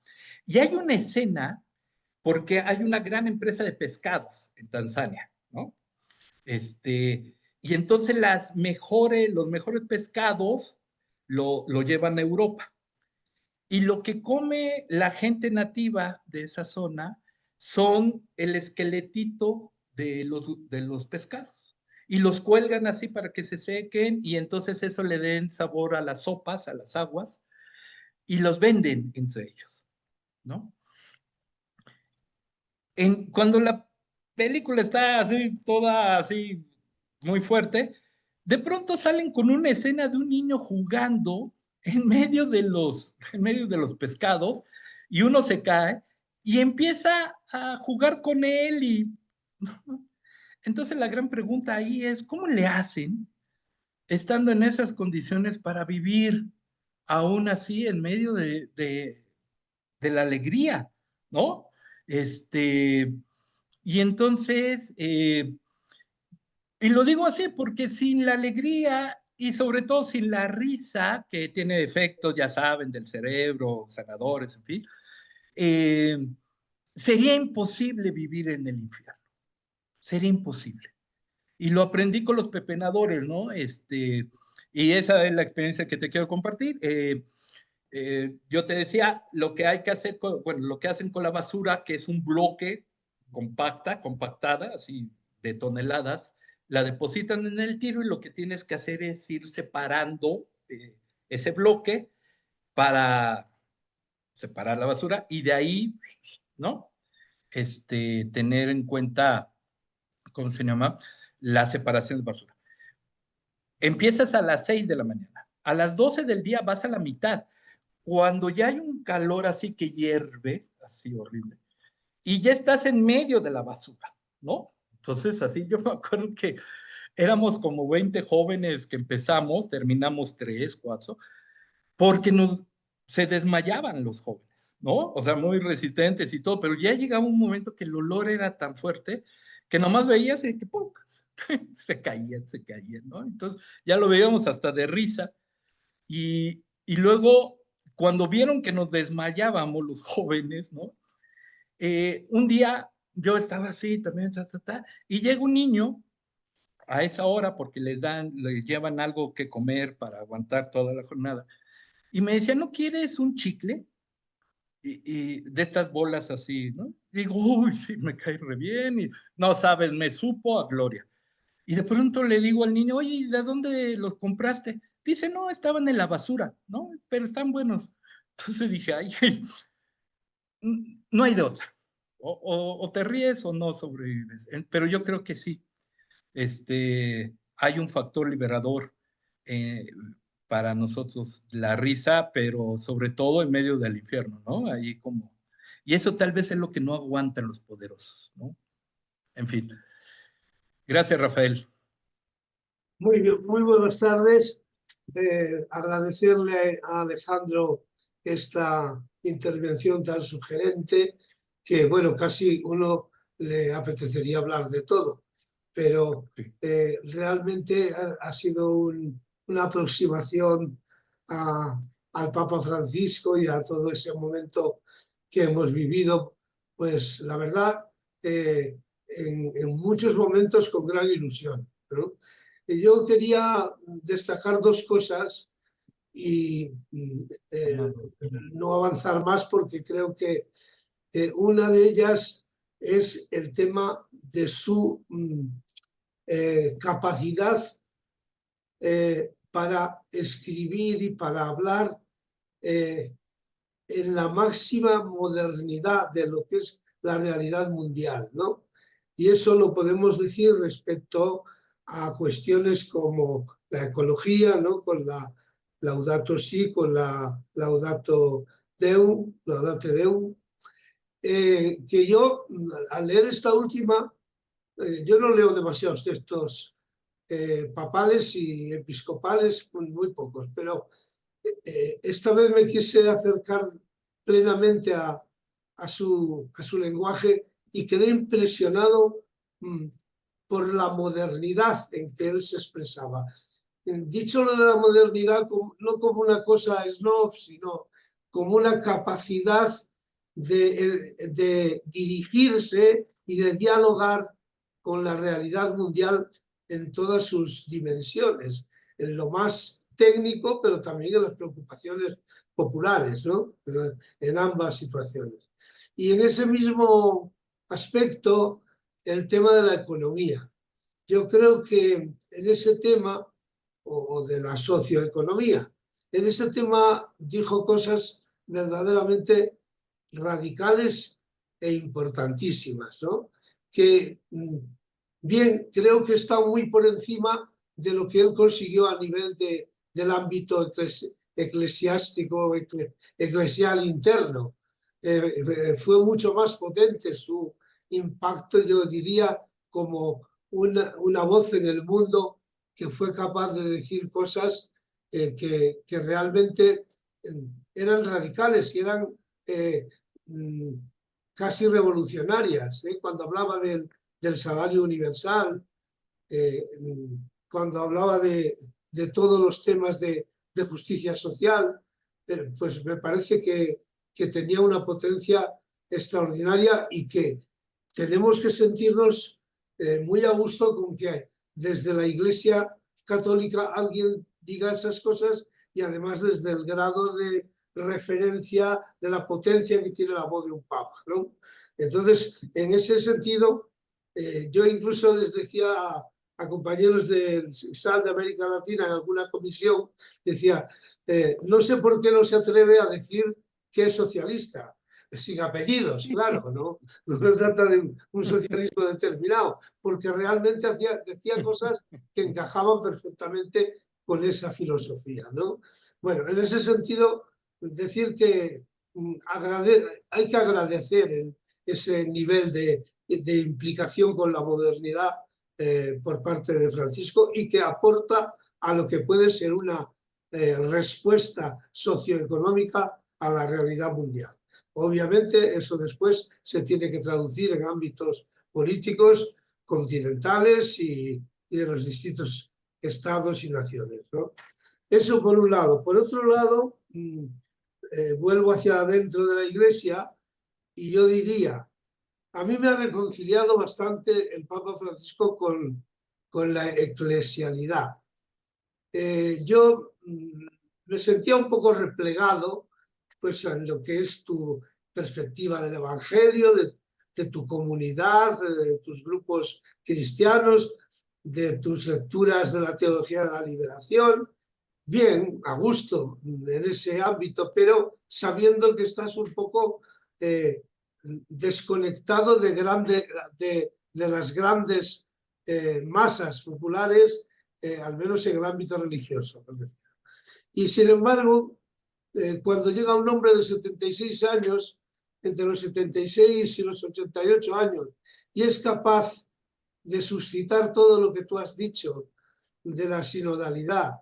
C: Y hay una escena porque hay una gran empresa de pescados en Tanzania, ¿no? Y entonces los mejores pescados lo llevan a Europa. Y lo que come la gente nativa de esa zona son el esqueletito de los pescados. Y los cuelgan así para que se sequen, y entonces eso le den sabor a las sopas, a las aguas, y los venden entre ellos, ¿no? Cuando la película está así, toda así, muy fuerte, de pronto salen con una escena de un niño jugando en medio de los pescados, y uno se cae y empieza a jugar con él. Y entonces la gran pregunta ahí es, ¿cómo le hacen estando en esas condiciones para vivir aún así en medio de la alegría, ¿no? Y entonces, y lo digo así porque sin la alegría y sobre todo sin la risa, que tiene efectos, ya saben, del cerebro, sanadores, en fin, eh, sería imposible vivir en el infierno. Sería imposible. Y lo aprendí con los pepenadores, ¿no? Y esa es la experiencia que te quiero compartir. Yo te decía lo que hay que hacer, bueno, lo que hacen con la basura, que es un bloque compactada, así de toneladas, la depositan en el tiro, y lo que tienes que hacer es ir separando ese bloque para separar la basura, y de ahí, ¿no? Tener en cuenta, ¿cómo se llama? La separación de basura. Empiezas a las 6 de la mañana, a las 12 del día vas a la mitad. Cuando ya hay un calor así que hierve, así horrible, y ya estás en medio de la basura, ¿no? Entonces, así yo me acuerdo que éramos como 20 jóvenes que empezamos, terminamos 3, 4, porque se desmayaban los jóvenes, ¿no? O sea, muy resistentes y todo, pero ya llegaba un momento que el olor era tan fuerte que nomás veías y que ¡pum! se caían, ¿no? Entonces, ya lo veíamos hasta de risa. Y luego, cuando vieron que nos desmayábamos los jóvenes, ¿no? Un día yo estaba así también, y llega un niño a esa hora porque les llevan algo que comer para aguantar toda la jornada. Y me decía, ¿no quieres un chicle? Y de estas bolas así, ¿no? Digo, uy, sí, me cae re bien. Y no sabes, me supo a gloria. Y de pronto le digo al niño, oye, ¿de dónde los compraste? Dice, no, estaban en la basura, ¿no? Pero están buenos. Entonces dije, ay, no hay de otra. O te ríes o no sobrevives. Pero yo creo que sí. Hay un factor liberador eh, para nosotros, la risa, pero sobre todo en medio del infierno, ¿no? Ahí como... Y eso tal vez es lo que no aguantan los poderosos, ¿no? En fin. Gracias, Rafael.
F: Muy bien, muy buenas tardes. Agradecerle a Alejandro esta intervención tan sugerente que, bueno, casi uno le apetecería hablar de todo, pero realmente ha sido una aproximación al Papa Francisco y a todo ese momento que hemos vivido, pues la verdad, en muchos momentos con gran ilusión, ¿no? Yo quería destacar dos cosas y no avanzar más porque creo que una de ellas es el tema de su capacidad para escribir y para hablar en la máxima modernidad de lo que es la realidad mundial, ¿no? Y eso lo podemos decir respecto a cuestiones como la ecología, ¿no? Con la Laudato Si, con la Laudate Deum, que yo, al leer esta última, yo no leo demasiados textos papales y episcopales, muy pocos, pero esta vez me quise acercar plenamente a su lenguaje y quedé impresionado por la modernidad en que él se expresaba. Dicho lo de la modernidad, no como una cosa snob, sino como una capacidad de dirigirse y de dialogar con la realidad mundial en todas sus dimensiones, en lo más técnico, pero también en las preocupaciones populares, ¿no? En ambas situaciones. Y en ese mismo aspecto, el tema de la economía. Yo creo que en ese tema, o de la socioeconomía, en ese tema dijo cosas verdaderamente radicales e importantísimas, ¿no? Que, bien, creo que está muy por encima de lo que él consiguió a nivel del ámbito eclesiástico, eclesial interno. Fue mucho más potente su impacto, yo diría, como una voz en el mundo que fue capaz de decir cosas que realmente eran radicales y eran casi revolucionarias. Cuando hablaba del salario universal, cuando hablaba de todos los temas de justicia social, pues me parece que tenía una potencia extraordinaria y que tenemos que sentirnos muy a gusto con que desde la Iglesia Católica alguien diga esas cosas y además desde el grado de referencia de la potencia que tiene la voz de un papa, ¿no? Entonces, en ese sentido, yo incluso les decía a compañeros del SAL de América Latina en alguna comisión, decía, no sé por qué no se atreve a decir que es socialista, sin apellidos, claro, no se trata de un socialismo determinado, porque realmente decía cosas que encajaban perfectamente con esa filosofía, ¿no? Bueno, en ese sentido, decir que hay que agradecer ese nivel de implicación con la modernidad por parte de Francisco y que aporta a lo que puede ser una respuesta socioeconómica a la realidad mundial. Obviamente eso después se tiene que traducir en ámbitos políticos, continentales y de los distintos estados y naciones, ¿no? Eso por un lado. Por otro lado, vuelvo hacia adentro de la Iglesia y yo diría, a mí me ha reconciliado bastante el Papa Francisco con la eclesialidad. Yo me sentía un poco replegado pues, en lo que es tu perspectiva del Evangelio, de tu comunidad, de tus grupos cristianos, de tus lecturas de la teología de la liberación. Bien, a gusto en ese ámbito, pero sabiendo que estás un poco desconectado de las grandes masas populares, al menos en el ámbito religioso. Y sin embargo, cuando llega un hombre de 76 años, entre los 76 y los 88 años, y es capaz de suscitar todo lo que tú has dicho de la sinodalidad,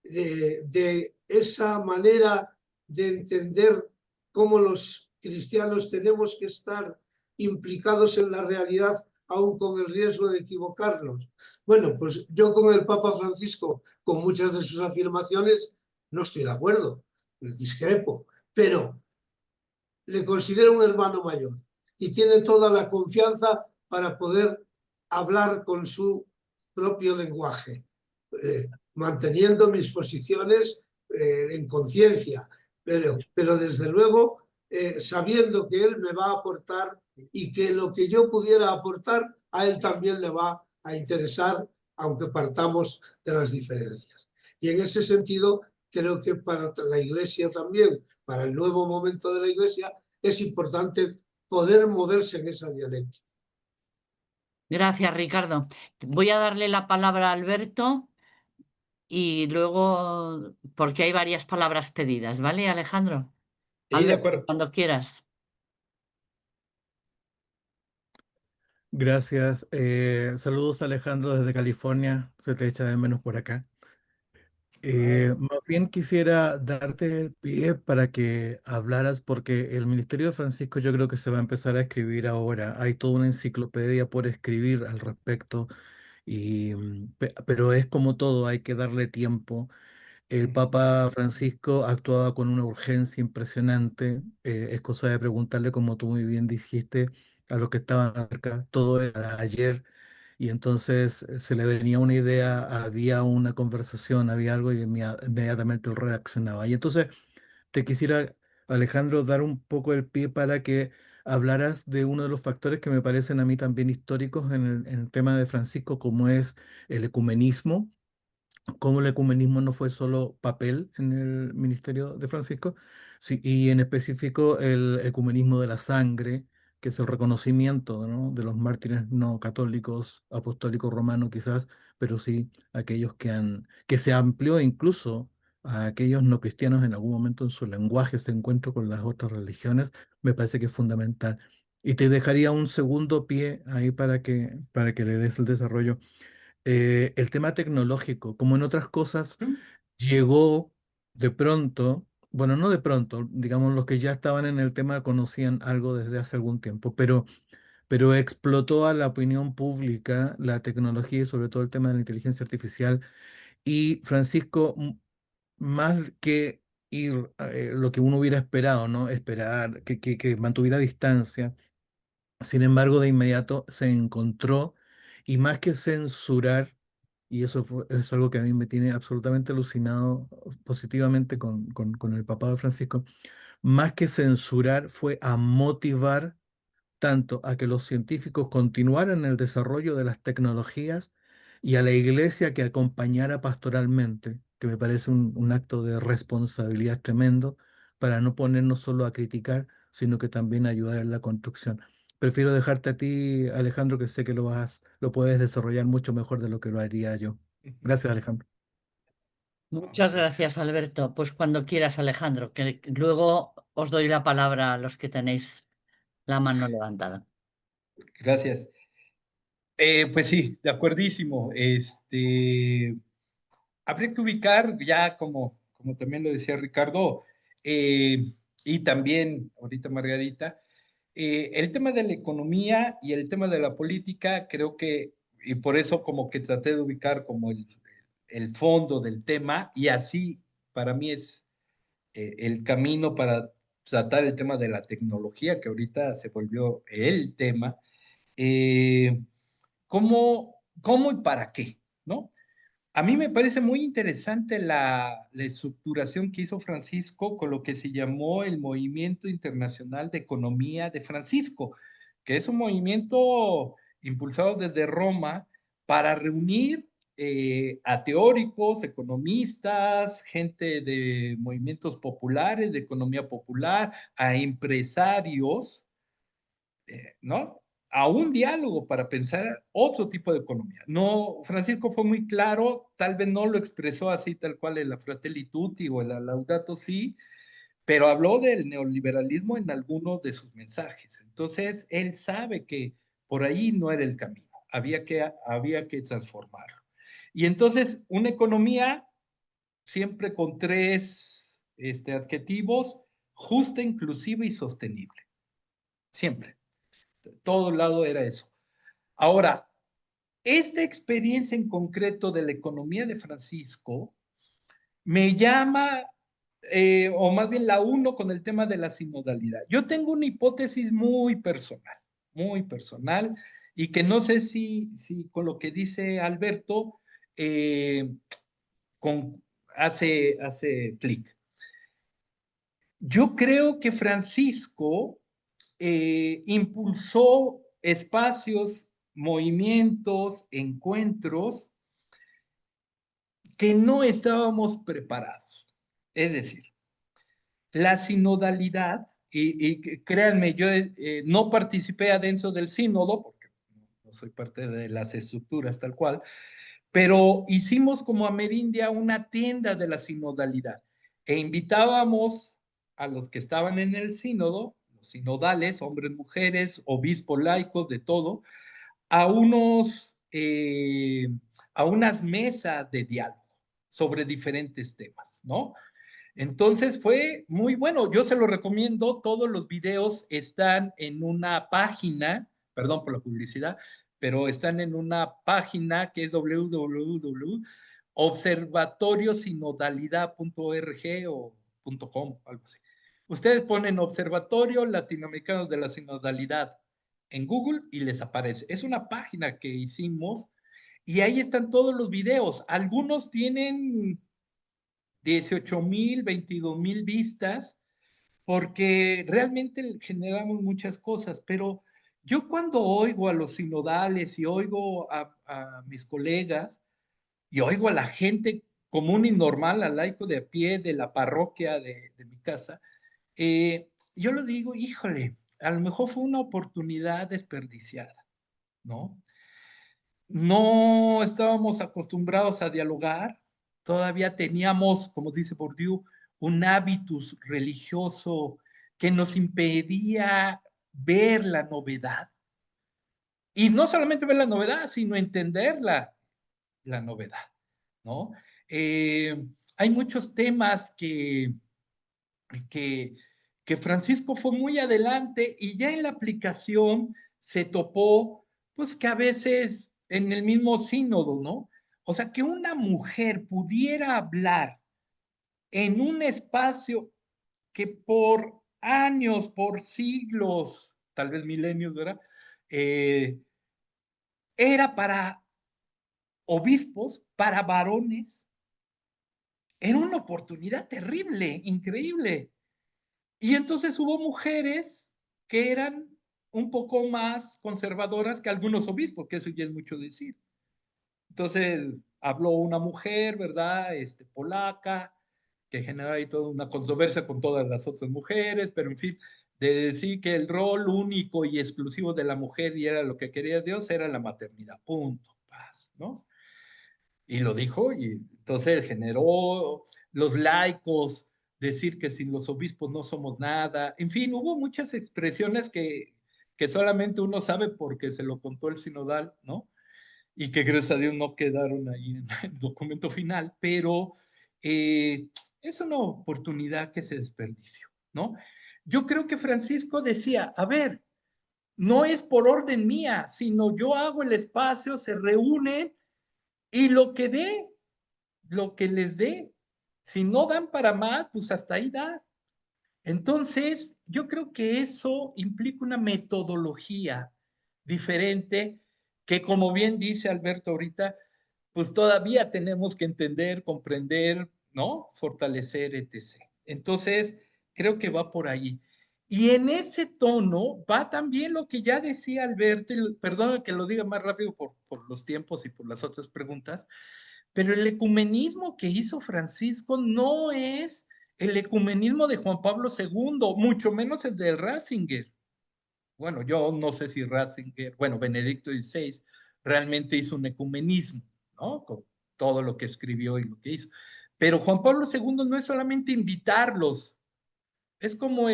F: de esa manera de entender cómo los cristianos tenemos que estar implicados en la realidad aún con el riesgo de equivocarnos. Bueno, pues yo con el Papa Francisco, con muchas de sus afirmaciones, no estoy de acuerdo, discrepo, pero le considero un hermano mayor y tiene toda la confianza para poder hablar con su propio lenguaje, manteniendo mis posiciones en conciencia, pero desde luego sabiendo que él me va a aportar y que lo que yo pudiera aportar a él también le va a interesar, aunque partamos de las diferencias. Y en ese sentido, creo que para la Iglesia también, para el nuevo momento de la Iglesia, es importante poder moverse en esa dialéctica.
B: Gracias, Ricardo. Voy a darle la palabra a Alberto y luego, porque hay varias palabras pedidas, ¿vale, Alejandro?
C: Sí, de
B: Alberto,
C: acuerdo.
B: cuando quieras.
G: Gracias. Saludos Alejandro desde California. Se te echa de menos por acá. Más bien quisiera darte el pie para que hablaras, porque el Ministerio de Francisco yo creo que se va a empezar a escribir ahora. Hay toda una enciclopedia por escribir al respecto, pero es como todo, hay que darle tiempo. El Papa Francisco actuaba con una urgencia impresionante. Es cosa de preguntarle, como tú muy bien dijiste, a los que estaban cerca. Todo era ayer y entonces se le venía una idea, había una conversación, había algo y inmediatamente él reaccionaba. Y entonces te quisiera, Alejandro, dar un poco el pie para que hablaras de uno de los factores que me parecen a mí también históricos en el tema de Francisco, como es el ecumenismo, cómo el ecumenismo no fue solo papel en el ministerio de Francisco, sí, y en específico el ecumenismo de la sangre, que es el reconocimiento, ¿no?, de los mártires no católicos, apostólicos romanos quizás, pero sí aquellos que se amplió incluso a aquellos no cristianos en algún momento en su lenguaje, ese encuentro con las otras religiones, me parece que es fundamental. Y te dejaría un segundo pie ahí para que le des el desarrollo. El tema tecnológico, como en otras cosas, llegó de pronto, bueno, no de pronto, digamos, los que ya estaban en el tema conocían algo desde hace algún tiempo, pero explotó a la opinión pública la tecnología y sobre todo el tema de la inteligencia artificial. Y Francisco, más que ir lo que uno hubiera esperado, ¿no? Esperar que mantuviera distancia, sin embargo, de inmediato se encontró y más que censurar, y es algo que a mí me tiene absolutamente alucinado positivamente con el papá de Francisco, más que censurar fue a motivar tanto a que los científicos continuaran el desarrollo de las tecnologías y a la iglesia que acompañara pastoralmente, que me parece un acto de responsabilidad tremendo para no ponernos solo a criticar, sino que también ayudar en la construcción. Prefiero dejarte a ti, Alejandro, que sé que lo puedes desarrollar mucho mejor de lo que lo haría yo. Gracias, Alejandro.
B: Muchas gracias, Alberto. Pues cuando quieras, Alejandro, que luego os doy la palabra a los que tenéis la mano levantada.
C: Gracias. Pues sí, de acuerdísimo. Habría que ubicar ya como también lo decía Ricardo, eh, y también ahorita Margarita, el tema de la economía y el tema de la política, creo que, y por eso como que traté de ubicar como el fondo del tema, y así para mí es el camino para tratar el tema de la tecnología, que ahorita se volvió el tema. ¿Cómo y para qué? ¿No? A mí me parece muy interesante la estructuración que hizo Francisco con lo que se llamó el Movimiento Internacional de Economía de Francisco, que es un movimiento impulsado desde Roma para reunir a teóricos, economistas, gente de movimientos populares, de economía popular, a empresarios, ¿no? A un diálogo para pensar otro tipo de economía. No, Francisco fue muy claro, tal vez no lo expresó así tal cual en la Fratelli Tutti o en la Laudato Si, pero habló del neoliberalismo en algunos de sus mensajes. Entonces, él sabe que por ahí no era el camino, había que transformarlo. Y entonces, una economía siempre con tres adjetivos: justa, inclusiva y sostenible. Siempre. Todo lado era eso. Ahora, esta experiencia en concreto de la economía de Francisco me llama, o más bien la uno con el tema de la sinodalidad. Yo tengo una hipótesis muy personal, y que no sé si con lo que dice Alberto con, hace clic. Yo creo que Francisco impulsó espacios, movimientos, encuentros que no estábamos preparados. Es decir, la sinodalidad, y créanme, yo no participé adentro del sínodo, porque no soy parte de las estructuras tal cual, pero hicimos como Amerindia una tienda de la sinodalidad e invitábamos a los que estaban en el sínodo, los sinodales, hombres, mujeres, obispos, laicos, de todo, a unas mesas de diálogo sobre diferentes temas, ¿no? Entonces fue muy bueno, yo se lo recomiendo, todos los videos están en una página, perdón por la publicidad, pero están en una página que es www.observatoriosinodalidad.org o .com, algo así. Ustedes ponen Observatorio Latinoamericano de la Sinodalidad en Google y les aparece. Es una página que hicimos y ahí están todos los videos. Algunos tienen 18,000, 22,000 vistas, porque realmente generamos muchas cosas, pero yo cuando oigo a los sinodales y oigo a mis colegas y oigo a la gente común y normal, al laico de a pie de la parroquia de mi casa, yo le digo, híjole, a lo mejor fue una oportunidad desperdiciada, ¿no? No estábamos acostumbrados a dialogar, todavía teníamos, como dice Bourdieu, un hábitus religioso que nos impedía ver la novedad. Y no solamente ver la novedad, sino entender la novedad, ¿no? Hay muchos temas que, que Francisco fue muy adelante y ya en la aplicación se topó, pues que a veces en el mismo sínodo, ¿no? O sea, que una mujer pudiera hablar en un espacio que por años, por siglos, tal vez milenios, ¿verdad? Era para obispos, para varones, era una oportunidad terrible, increíble. Y entonces hubo mujeres que eran un poco más conservadoras que algunos obispos, que eso ya es mucho decir. Entonces habló una mujer, ¿verdad? Polaca, que generó ahí toda una controversia con todas las otras mujeres, pero en fin, de decir que el rol único y exclusivo de la mujer y era lo que quería Dios, era la maternidad, punto, paz, ¿no? Y lo dijo, y entonces generó los laicos, decir que sin los obispos no somos nada. En fin, hubo muchas expresiones que solamente uno sabe porque se lo contó el sinodal, ¿no? Y que gracias a Dios no quedaron ahí en el documento final, pero es una oportunidad que se desperdició, ¿no? Yo creo que Francisco decía, a ver, no es por orden mía, sino yo hago el espacio, se reúnen y lo que dé, lo que les dé. Si no dan para más, pues hasta ahí da. Entonces, yo creo que eso implica una metodología diferente que, como bien dice Alberto ahorita, pues todavía tenemos que entender, comprender, ¿no? Fortalecer, etc. Entonces, creo que va por ahí. Y en ese tono va también lo que ya decía Alberto, perdón que lo diga más rápido por los tiempos y por las otras preguntas, pero el ecumenismo que hizo Francisco no es el ecumenismo de Juan Pablo II, mucho menos el de Ratzinger. Bueno, yo no sé si Ratzinger, bueno, Benedicto XVI realmente hizo un ecumenismo, ¿no? Con todo lo que escribió y lo que hizo. Pero Juan Pablo II no es solamente invitarlos, es como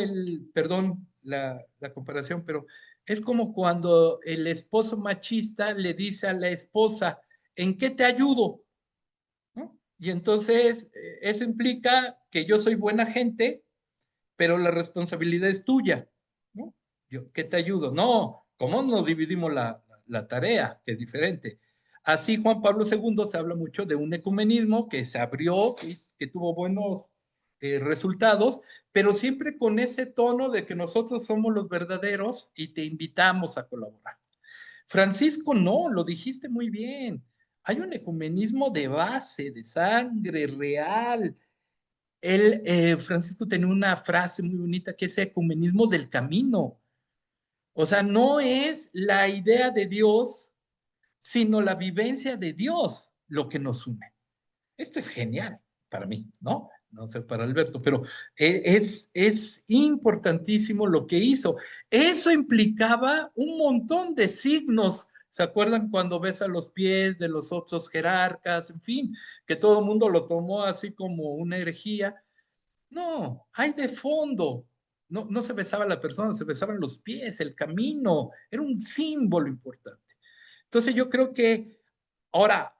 C: perdón la comparación, pero es como cuando el esposo machista le dice a la esposa, ¿en qué te ayudo? ¿No? Y entonces eso implica que yo soy buena gente, pero la responsabilidad es tuya, ¿no? Yo, ¿qué te ayudo? No, ¿cómo nos dividimos la tarea? Que es diferente. Así Juan Pablo II se habla mucho de un ecumenismo que se abrió, que tuvo buenos resultados, pero siempre con ese tono de que nosotros somos los verdaderos y te invitamos a colaborar. Francisco, no, lo dijiste muy bien. Hay un ecumenismo de base, de sangre real. Francisco tenía una frase muy bonita que es ecumenismo del camino. O sea, no es la idea de Dios, sino la vivencia de Dios lo que nos une. Esto es genial para mí, ¿no? No sé para Alberto, pero es importantísimo lo que hizo. Eso implicaba un montón de signos. ¿Se acuerdan cuando ves a los pies de los otros jerarcas? En fin, que todo el mundo lo tomó así como una herejía. No, hay de fondo. No, no se besaba la persona, se besaban los pies, el camino. Era un símbolo importante. Entonces yo creo que, ahora,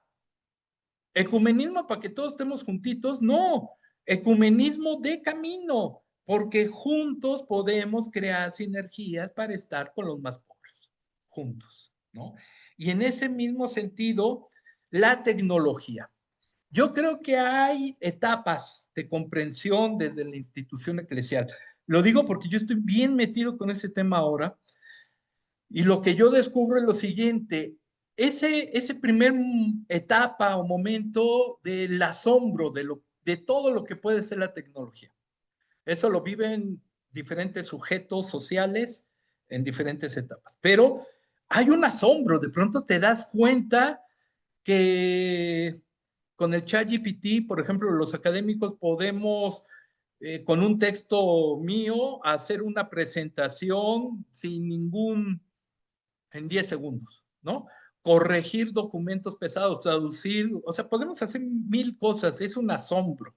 C: ecumenismo para que todos estemos juntitos, no, ecumenismo de camino, porque juntos podemos crear sinergias para estar con los más pobres, juntos, ¿no? Y en ese mismo sentido, la tecnología. Yo creo que hay etapas de comprensión desde la institución eclesial. Lo digo porque yo estoy bien metido con ese tema ahora, y lo que yo descubro es lo siguiente: ese primer etapa o momento del asombro de todo lo que puede ser la tecnología. Eso lo viven diferentes sujetos sociales en diferentes etapas. Pero hay un asombro, de pronto te das cuenta que con el ChatGPT, por ejemplo, los académicos podemos, con un texto mío, hacer una presentación sin ningún, en 10 segundos, ¿no? Corregir documentos pesados, traducir, o sea, podemos hacer 1000 cosas, es un asombro.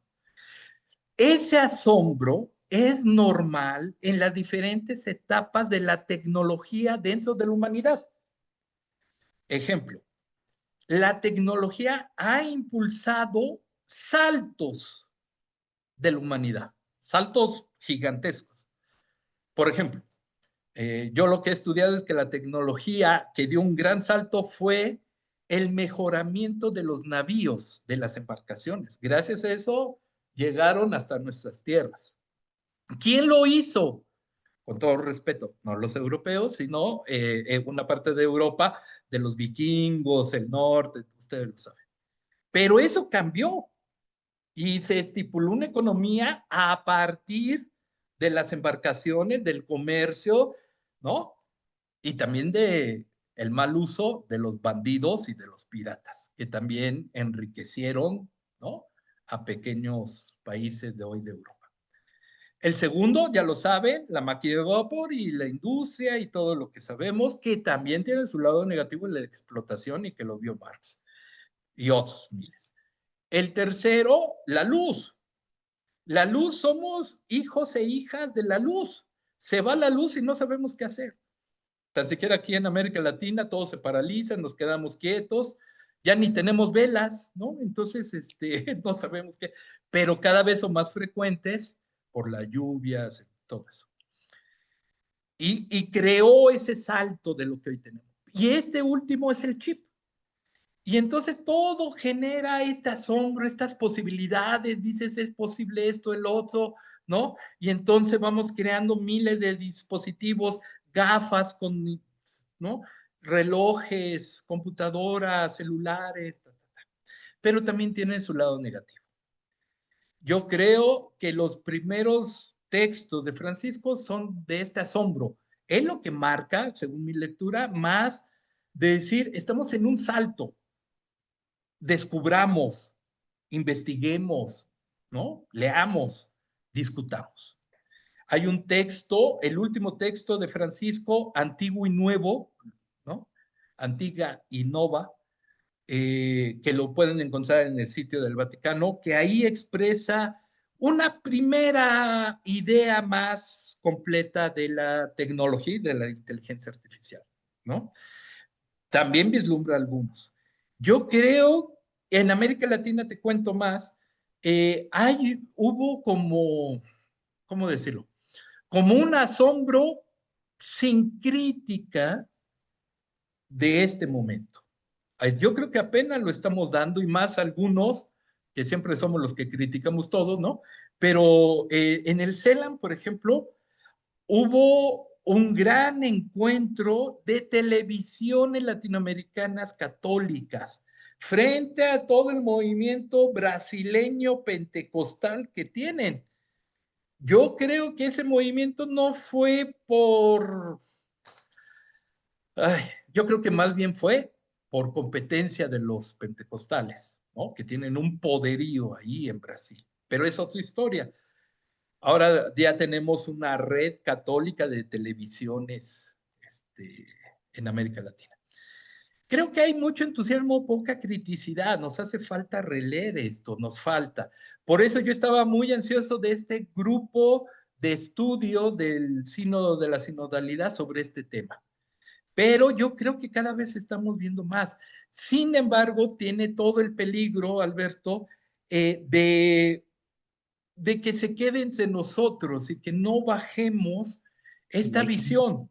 C: Ese asombro es normal en las diferentes etapas de la tecnología dentro de la humanidad. Ejemplo, la tecnología ha impulsado saltos de la humanidad, saltos gigantescos. Por ejemplo, yo lo que he estudiado es que la tecnología que dio un gran salto fue el mejoramiento de los navíos, de las embarcaciones. Gracias a eso llegaron hasta nuestras tierras. ¿Quién lo hizo? Con todo respeto, no los europeos, sino una parte de Europa, de los vikingos, el norte, ustedes lo saben. Pero eso cambió y se estipuló una economía a partir de las embarcaciones, del comercio, ¿no? Y también de el mal uso de los bandidos y de los piratas, que también enriquecieron, ¿no?, a pequeños países de hoy de Europa. El segundo, ya lo saben, la máquina de vapor y la industria y todo lo que sabemos, que también tiene su lado negativo en la explotación y que lo vio Marx y otros miles. El tercero, la luz. La luz, somos hijos e hijas de la luz. Se va la luz y no sabemos qué hacer. Tan siquiera aquí en América Latina todo se paraliza, nos quedamos quietos, ya ni tenemos velas, ¿no? Entonces, no sabemos qué, pero cada vez son más frecuentes por las lluvias, todo eso. Y creó ese salto de lo que hoy tenemos. Y este último es el chip. Y entonces todo genera este asombro, estas posibilidades, dices, es posible esto, el otro, ¿no? Y entonces vamos creando miles de dispositivos, gafas con, ¿no?, relojes, computadoras, celulares, pero también tienen su lado negativo. Yo creo que los primeros textos de Francisco son de este asombro. Es lo que marca, según mi lectura, más de decir, estamos en un salto. Descubramos, investiguemos, ¿no? Leamos, discutamos. Hay un texto, el último texto de Francisco, Antiguo y Nuevo, ¿no? Antigua y Nova, que lo pueden encontrar en el sitio del Vaticano, que ahí expresa una primera idea más completa de la tecnología y de la inteligencia artificial, ¿no? También vislumbra algunos. Yo creo, en América Latina te cuento más, hubo como, ¿cómo decirlo?, como un asombro sin crítica de este momento. Yo creo que apenas lo estamos dando, y más algunos, que siempre somos los que criticamos todos, ¿no? Pero en el CELAM, por ejemplo, hubo un gran encuentro de televisiones latinoamericanas católicas frente a todo el movimiento brasileño pentecostal que tienen. Yo creo que ese movimiento no fue por... yo creo que más bien fue por competencia de los pentecostales, ¿no?, que tienen un poderío ahí en Brasil. Pero es otra historia. Ahora ya tenemos una red católica de televisiones en América Latina. Creo que hay mucho entusiasmo, poca criticidad. Nos hace falta releer esto, nos falta. Por eso yo estaba muy ansioso de este grupo de estudio del sínodo de la sinodalidad sobre este tema. pero yo creo que cada vez estamos viendo más. Sin embargo, tiene todo el peligro, Alberto, de que se quede entre nosotros y que no bajemos esta visión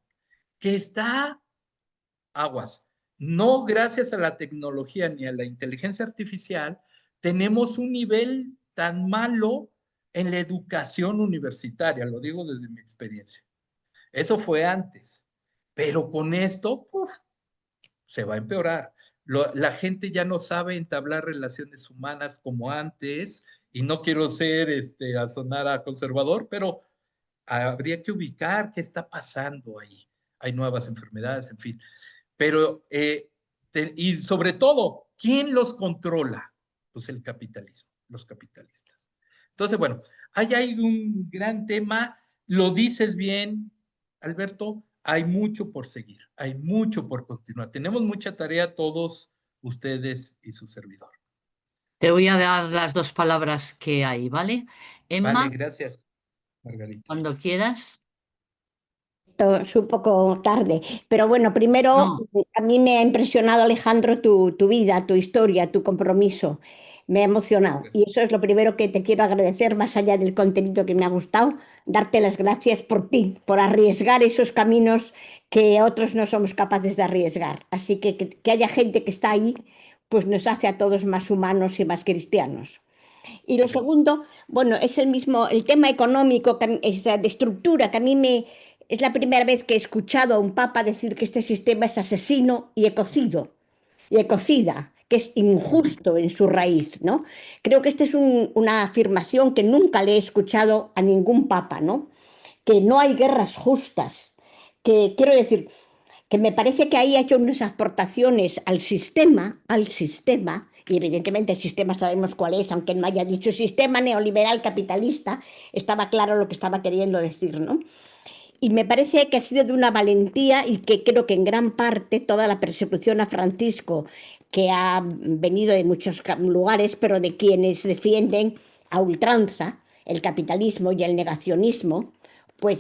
C: que está aguas. No gracias a la tecnología ni a la inteligencia artificial, tenemos un nivel tan malo en la educación universitaria, lo digo desde mi experiencia. Eso fue antes, pero con esto se va a empeorar. La gente ya no sabe entablar relaciones humanas como antes, y no quiero ser a sonar a conservador, pero habría que ubicar qué está pasando ahí. Hay nuevas enfermedades, en fin. Pero, y sobre todo, ¿quién los controla? Pues el capitalismo, los capitalistas. Entonces, bueno, ahí hay un gran tema, lo dices bien, Alberto, hay mucho por seguir, hay mucho por continuar. Tenemos mucha tarea todos ustedes y su servidor.
B: Te voy a dar las dos palabras que hay, ¿vale? Emma,
C: Vale, gracias, Margarita.
B: cuando quieras.
H: Es un poco tarde, pero bueno, primero
B: No,
H: a mí me ha impresionado, Alejandro, tu vida, tu historia, tu compromiso. Me ha emocionado y eso es lo primero que te quiero agradecer, más allá del contenido que me ha gustado, darte las gracias por ti, por arriesgar esos caminos que otros no somos capaces de arriesgar. Así que haya gente que está ahí, pues nos hace a todos más humanos y más cristianos. Y lo segundo, bueno, es el tema económico, de estructura, que a mí es la primera vez que he escuchado a un papa decir que este sistema es asesino y ecocida, que es injusto en su raíz, ¿no? Creo que esta es una afirmación que nunca le he escuchado a ningún papa, ¿no? Que no hay guerras justas, que quiero decir, que me parece que ahí ha hecho unas aportaciones al sistema, y evidentemente el sistema sabemos cuál es, aunque no haya dicho sistema neoliberal capitalista, estaba claro lo que estaba queriendo decir, ¿no? Y me parece que ha sido de una valentía y que creo que en gran parte toda la persecución a Francisco, que ha venido de muchos lugares, pero de quienes defienden a ultranza el capitalismo y el negacionismo, pues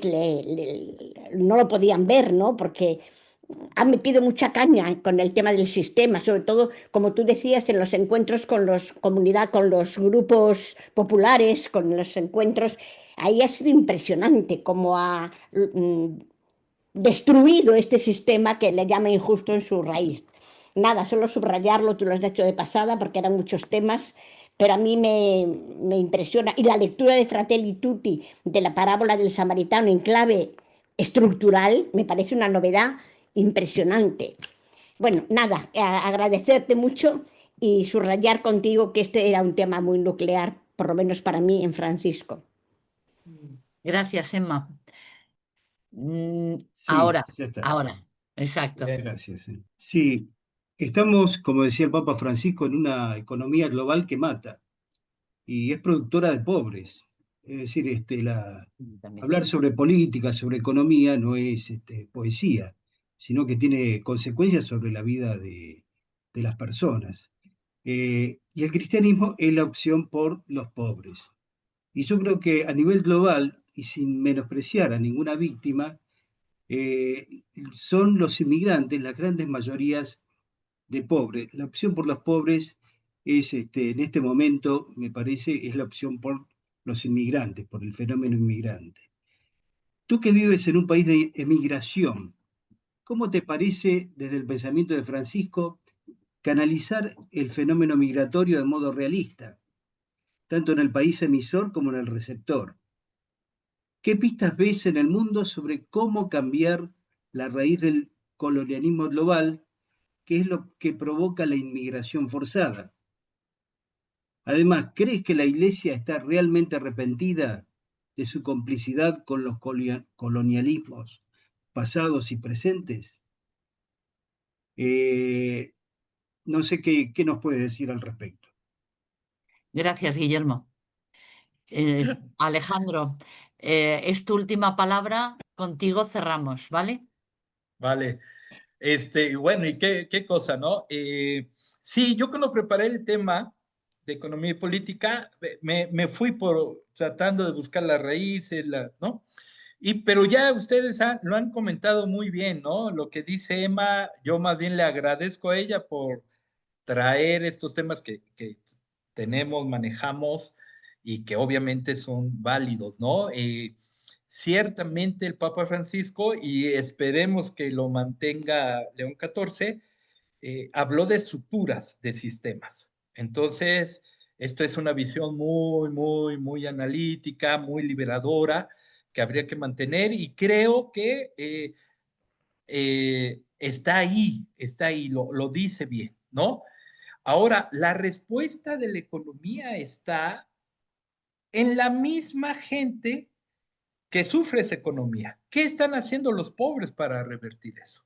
H: no lo podían ver, ¿no? Porque han metido mucha caña con el tema del sistema, sobre todo, como tú decías, en los encuentros con con los grupos populares, con los encuentros. Ahí ha sido impresionante cómo ha destruido este sistema que le llama injusto en su raíz. Nada, solo subrayarlo, tú lo has hecho de pasada porque eran muchos temas, pero a mí me impresiona. Y la lectura de Fratelli Tutti de la parábola del samaritano en clave estructural me parece una novedad impresionante. Bueno, nada, agradecerte mucho y subrayar contigo que este era un tema muy nuclear, por lo menos para mí en Francisco.
B: gracias, Emma.
I: Sí,
B: Ahora,
I: ya está.
B: exacto.
I: Gracias. Sí, estamos, como decía el Papa Francisco, en una economía global que mata y es productora de pobres. Es decir,
B: También.
I: hablar sobre política, sobre economía, no es poesía, sino que tiene consecuencias sobre la vida de las personas. Y el cristianismo es la opción por los pobres. Y yo creo que a nivel global, y sin menospreciar a ninguna víctima, son los inmigrantes las grandes mayorías de pobres. La opción por los pobres es, en este momento, me parece, es la opción por los inmigrantes, por el fenómeno inmigrante. Tú que vives en un país de emigración, ¿cómo te parece, desde el pensamiento de Francisco, canalizar el fenómeno migratorio de modo realista, tanto en el país emisor como en el receptor? ¿Qué pistas ves en el mundo sobre cómo cambiar la raíz del colonialismo global, que es lo que provoca la inmigración forzada? Además, ¿crees que la Iglesia está realmente arrepentida de su complicidad con los colonialismos pasados y presentes? No sé qué nos puedes decir al respecto.
B: Gracias, Guillermo. Alejandro, es tu última palabra. Contigo cerramos, ¿vale?
C: Vale. Bueno, y qué cosa, ¿no? Sí, yo cuando preparé el tema de economía y política, me fui tratando de buscar las raíces, ¿no? Pero ya ustedes lo han comentado muy bien, ¿no? Lo que dice Emma, yo más bien le agradezco a ella por traer estos temas que tenemos, manejamos y que obviamente son válidos, ¿no? Ciertamente el Papa Francisco, y esperemos que lo mantenga León XIV, habló de estructuras de sistemas. Entonces, esto es una visión muy, muy, muy analítica, muy liberadora, que habría que mantener, y creo que está ahí, lo dice bien, ¿no? Ahora, la respuesta de la economía está en la misma gente que sufre esa economía. ¿Qué están haciendo los pobres para revertir eso?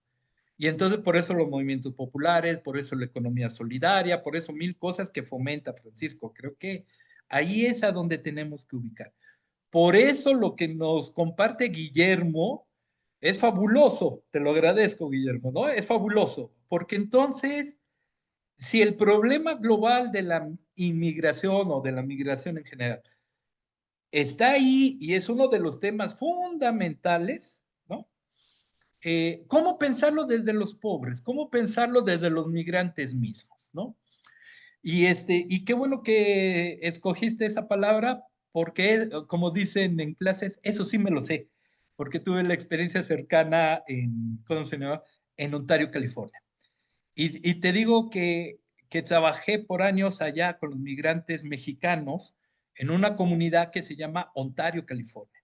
C: Y entonces por eso los movimientos populares, por eso la economía solidaria, por eso mil cosas que fomenta Francisco. Creo que ahí es a donde tenemos que ubicar. Por eso lo que nos comparte Guillermo es fabuloso. Te lo agradezco, Guillermo, ¿no? Es fabuloso, porque entonces, si el problema global de la inmigración o de la migración en general está ahí y es uno de los temas fundamentales, ¿no? ¿Cómo pensarlo desde los pobres? ¿Cómo pensarlo desde los migrantes mismos, ¿no? Y qué bueno que escogiste esa palabra, porque, como dicen en clases, eso sí me lo sé, porque tuve la experiencia cercana ¿cómo se llama? En Ontario, California. Y te digo que trabajé por años allá con los migrantes mexicanos en una comunidad que se llama Ontario, California.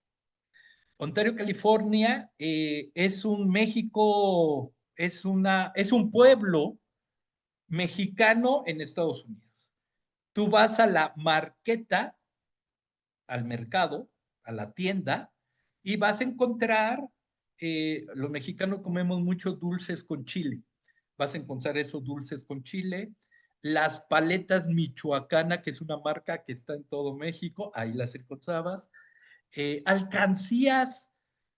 C: Ontario, California es un México, es un pueblo mexicano en Estados Unidos. Tú vas a la marqueta, al mercado, a la tienda, y vas a encontrar, los mexicanos comemos muchos dulces con chile. Vas a encontrar esos dulces con chile, las paletas Michoacana, que es una marca que está en todo México, ahí las encontrabas, alcancías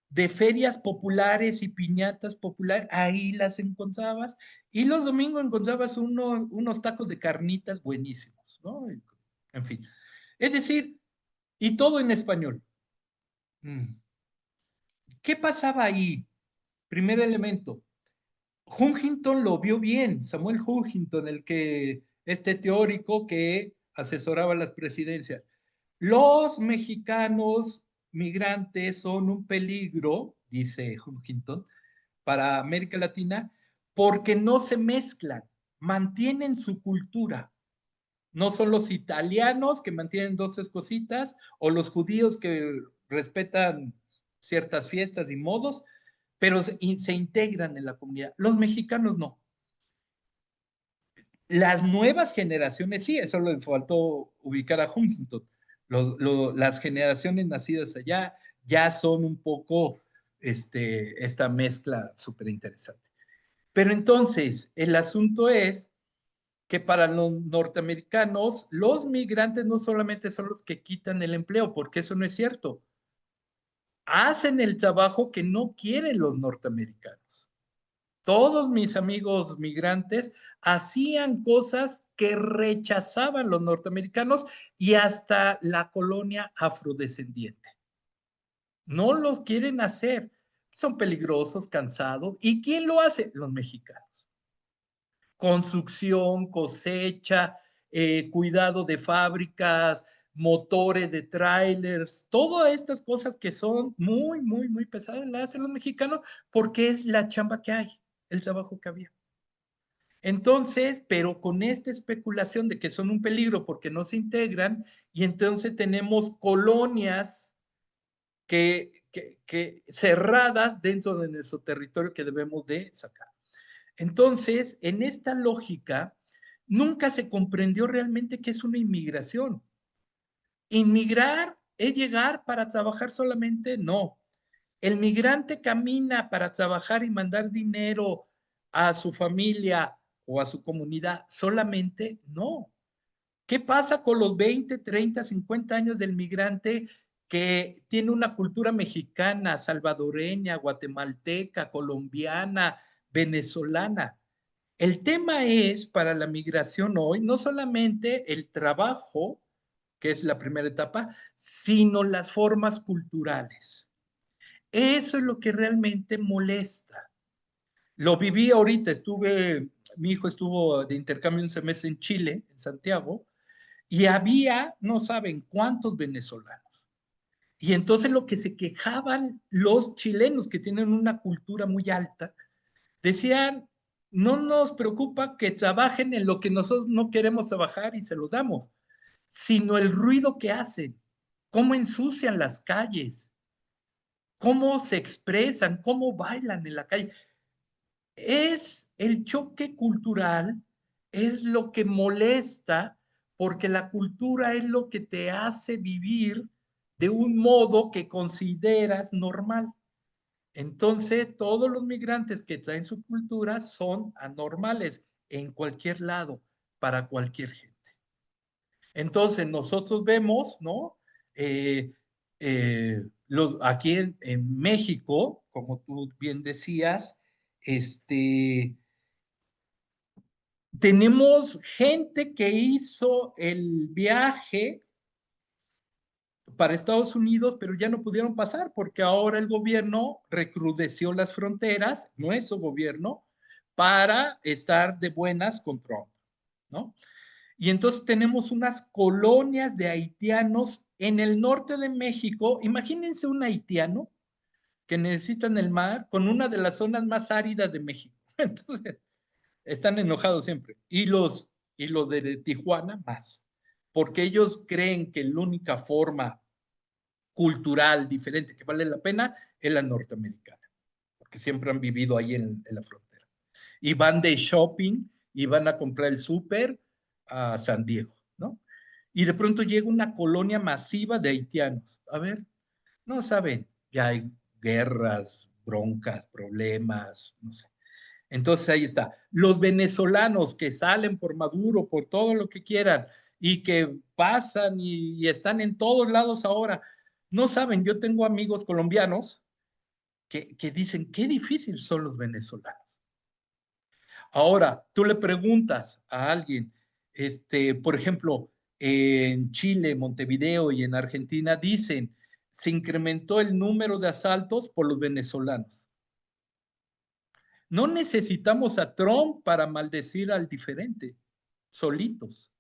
C: de ferias populares y piñatas populares, ahí las encontrabas, y los domingos encontrabas unos tacos de carnitas buenísimos, ¿no? En fin, es decir, y todo en español. ¿Qué pasaba ahí? Primer elemento, Huntington lo vio bien, Samuel Huntington, este teórico que asesoraba las presidencias. Los mexicanos migrantes son un peligro, dice Huntington, para América Latina, porque no se mezclan, mantienen su cultura. No son los italianos que mantienen dos, tres cositas, o los judíos que respetan ciertas fiestas y modos, pero se integran en la comunidad. Los mexicanos no. Las nuevas generaciones, sí, eso le faltó ubicar a Huntington. Las generaciones nacidas allá ya son un poco esta mezcla súper interesante. Pero entonces, el asunto es que para los norteamericanos, los migrantes no solamente son los que quitan el empleo, porque eso no es cierto. Hacen el trabajo que no quieren los norteamericanos. Todos mis amigos migrantes hacían cosas que rechazaban los norteamericanos y hasta la colonia afrodescendiente. No los quieren hacer. Son peligrosos, cansados. ¿Y quién lo hace? Los mexicanos. Construcción, cosecha, cuidado de fábricas, motores de trailers, todas estas cosas que son muy, muy, muy pesadas, las hacen los mexicanos porque es la chamba que hay, el trabajo que había. Entonces, pero con esta especulación de que son un peligro porque no se integran, y entonces tenemos colonias que cerradas dentro de nuestro territorio que debemos de sacar. Entonces, en esta lógica, nunca se comprendió realmente qué es una inmigración. ¿Inmigrar es llegar para trabajar solamente? No. ¿El migrante camina para trabajar y mandar dinero a su familia o a su comunidad solamente? No. ¿Qué pasa con los 20, 30, 50 años del migrante que tiene una cultura mexicana, salvadoreña, guatemalteca, colombiana, venezolana? El tema es para la migración hoy no solamente el trabajo, que es la primera etapa, sino las formas culturales. Eso es lo que realmente molesta. Lo viví ahorita, mi hijo estuvo de intercambio un semestre en Chile, en Santiago, y había, no saben cuántos venezolanos. Y entonces lo que se quejaban los chilenos, que tienen una cultura muy alta, decían, no nos preocupa que trabajen en lo que nosotros no queremos trabajar y se los damos, sino el ruido que hacen, cómo ensucian las calles, cómo se expresan, cómo bailan en la calle. Es el choque cultural, es lo que molesta, porque la cultura es lo que te hace vivir de un modo que consideras normal. Entonces, todos los migrantes que traen su cultura son anormales en cualquier lado, para cualquier gente. Entonces, nosotros vemos, ¿no? Aquí en México, como tú bien decías, tenemos gente que hizo el viaje para Estados Unidos, pero ya no pudieron pasar porque ahora el gobierno recrudeció las fronteras, nuestro gobierno, para estar de buenas con Trump, ¿no? Y entonces tenemos unas colonias de haitianos en el norte de México. Imagínense un haitiano que necesitan el mar con una de las zonas más áridas de México. Entonces, están enojados siempre. Y los de Tijuana más, porque ellos creen que la única forma cultural diferente que vale la pena es la norteamericana, porque siempre han vivido ahí en la frontera. Y van de shopping y van a comprar el súper a San Diego, ¿no? Y de pronto llega una colonia masiva de haitianos. A ver, no saben, ya hay guerras, broncas, problemas, no sé. Entonces ahí está. Los venezolanos que salen por Maduro, por todo lo que quieran, y que pasan y están en todos lados ahora, no saben, yo tengo amigos colombianos que dicen, qué difícil son los venezolanos. Ahora, tú le preguntas a alguien, por ejemplo, en Chile, Montevideo y en Argentina, dicen, se incrementó el número de asaltos por los venezolanos. No necesitamos a Trump para maldecir al diferente, solitos.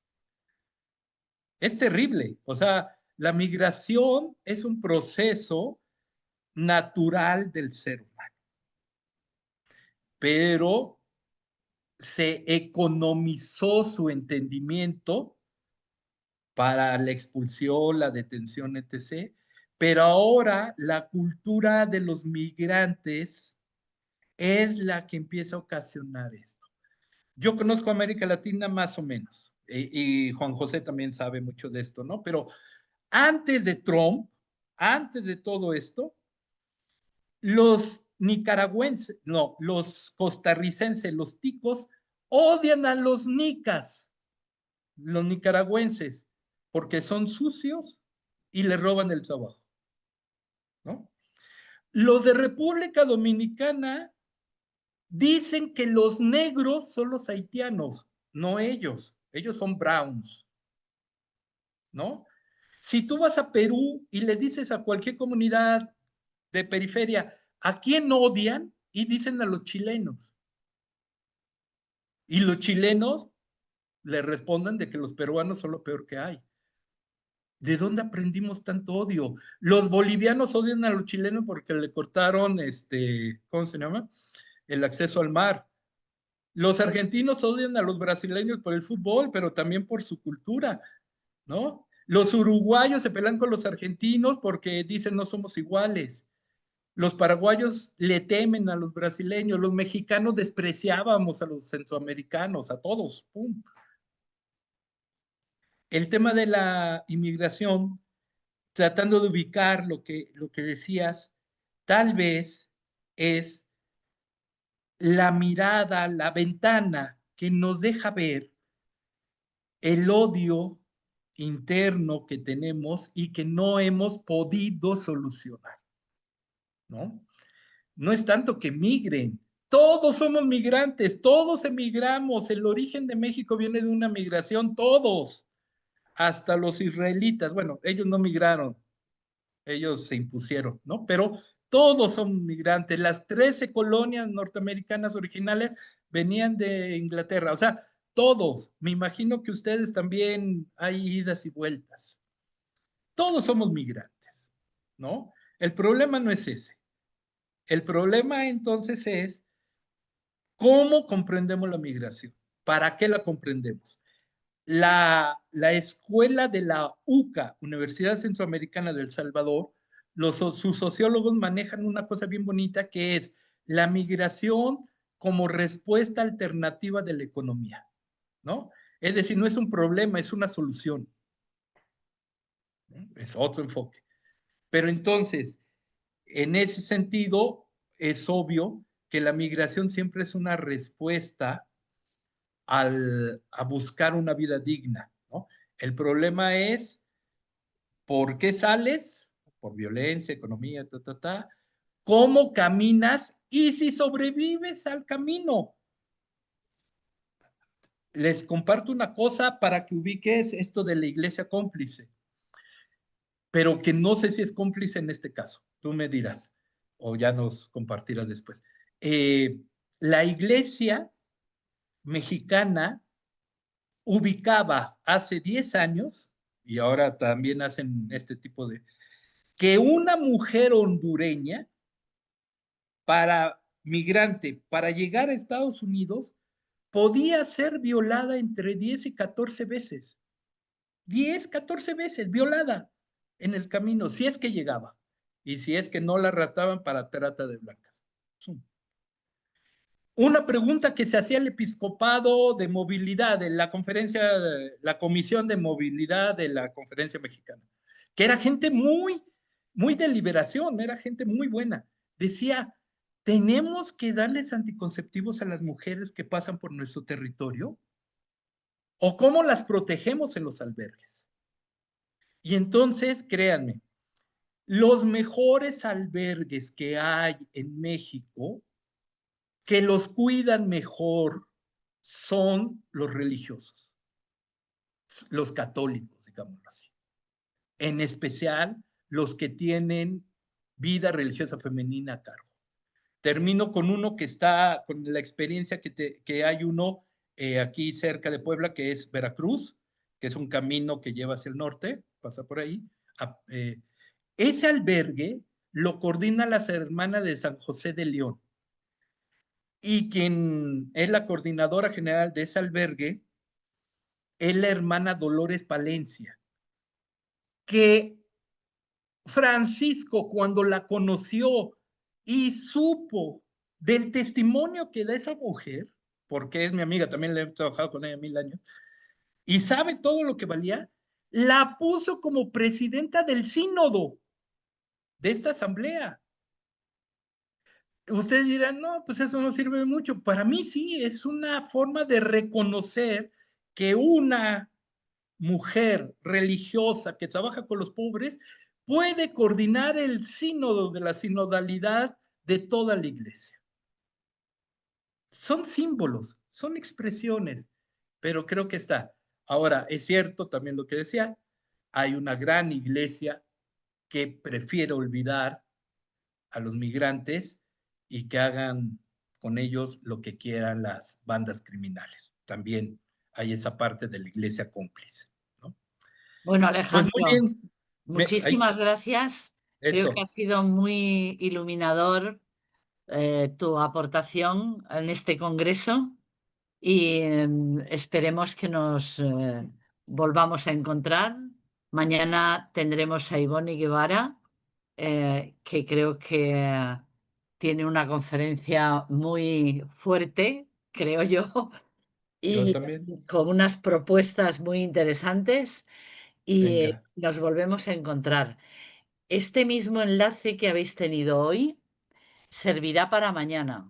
C: Es terrible. O sea, la migración es un proceso natural del ser humano, pero se economizó su entendimiento para la expulsión, la detención, etc. Pero ahora la cultura de los migrantes es la que empieza a ocasionar esto. Yo conozco América Latina más o menos, y Juan José también sabe mucho de esto, ¿no? Pero antes de Trump, antes de todo esto, los nicaragüenses, no, los costarricenses, los ticos, odian a los nicas, los nicaragüenses, porque son sucios y le roban el trabajo, ¿no? Los de República Dominicana dicen que los negros son los haitianos, no ellos. Ellos son browns, ¿no? Si tú vas a Perú y le dices a cualquier comunidad de periferia, ¿a quién odian? Y dicen a los chilenos. Y los chilenos le responden de que los peruanos son lo peor que hay. ¿De dónde aprendimos tanto odio? Los bolivianos odian a los chilenos porque le cortaron, ¿cómo se llama? El acceso al mar. Los argentinos odian a los brasileños por el fútbol, pero también por su cultura, ¿no? Los uruguayos se pelean con los argentinos porque dicen no somos iguales. Los paraguayos le temen a los brasileños. Los mexicanos despreciábamos a los centroamericanos, a todos. ¡Pum! El tema de la inmigración, tratando de ubicar lo que decías, tal vez es la mirada, la ventana que nos deja ver el odio interno que tenemos y que no hemos podido solucionar, ¿no? No es tanto que migren, todos somos migrantes, todos emigramos, el origen de México viene de una migración, todos, hasta los israelitas, bueno, ellos no migraron, ellos se impusieron, ¿no? Pero Todos son migrantes. Las 13 colonias norteamericanas originales venían de Inglaterra. O sea, todos. Me imagino que ustedes también hay idas y vueltas. Todos somos migrantes, ¿no? El problema no es ese. El problema entonces es cómo comprendemos la migración. ¿Para qué la comprendemos? La escuela de la UCA, Universidad Centroamericana de El Salvador, sus sociólogos manejan una cosa bien bonita que es la migración como respuesta alternativa de la economía, ¿no? Es decir, no es un problema, es una solución. Es otro enfoque. Pero entonces, en ese sentido, es obvio que la migración siempre es una respuesta a buscar una vida digna, ¿no? El problema es, ¿por qué sales? Por violencia, economía, ¿Cómo caminas? Y si sobrevives al camino. Les comparto una cosa para que ubiques esto de la iglesia cómplice, pero que no sé si es cómplice en este caso. Tú me dirás, o ya nos compartirás después. La iglesia mexicana ubicaba hace 10 años, y ahora también hacen este tipo de, que una mujer hondureña migrante, para llegar a Estados Unidos, podía ser violada entre 10 y 14 veces. 10, 14 veces violada en el camino, si es que llegaba, y si es que no la rataban para trata de blancas. Una pregunta que se hacía el episcopado de movilidad, de la conferencia, la comisión de movilidad de la conferencia mexicana, que era gente muy de liberación, era gente muy buena. Decía, ¿tenemos que darles anticonceptivos a las mujeres que pasan por nuestro territorio? ¿O cómo las protegemos en los albergues? Y entonces, créanme, los mejores albergues que hay en México, que los cuidan mejor, son los religiosos, los católicos, digámoslo así. En especial, los que tienen vida religiosa femenina a cargo. Termino con uno que está, con la experiencia que hay uno aquí cerca de Puebla, que es Veracruz, que es un camino que lleva hacia el norte, pasa por ahí. Ese albergue lo coordina las hermanas de San José de León. Y quien es la coordinadora general de ese albergue es la hermana Dolores Palencia, que Francisco, cuando la conoció y supo del testimonio que da esa mujer, porque es mi amiga, también le he trabajado con ella 1000 años, y sabe todo lo que valía, la puso como presidenta del sínodo de esta asamblea. Ustedes dirán, no, pues eso no sirve de mucho. Para mí sí, es una forma de reconocer que una mujer religiosa que trabaja con los pobres puede coordinar el sínodo de la sinodalidad de toda la iglesia. Son símbolos, son expresiones, pero creo que está. Ahora, es cierto también lo que decía, hay una gran iglesia que prefiere olvidar a los migrantes y que hagan con ellos lo que quieran las bandas criminales. También hay esa parte de la iglesia cómplice, ¿no?
B: Bueno,
C: Pues
B: Alejandro,
C: muy bien.
B: muchísimas gracias. Creo que
C: Eso.
B: ha sido muy iluminador tu aportación en este congreso y esperemos que nos volvamos a encontrar. Mañana tendremos a Ivonne Guevara, que creo que tiene una conferencia muy fuerte, creo yo,
C: Yo
B: y
C: también.
B: con unas propuestas muy interesantes y
C: Venga.
B: nos volvemos a encontrar. Este mismo enlace que habéis tenido hoy servirá para mañana.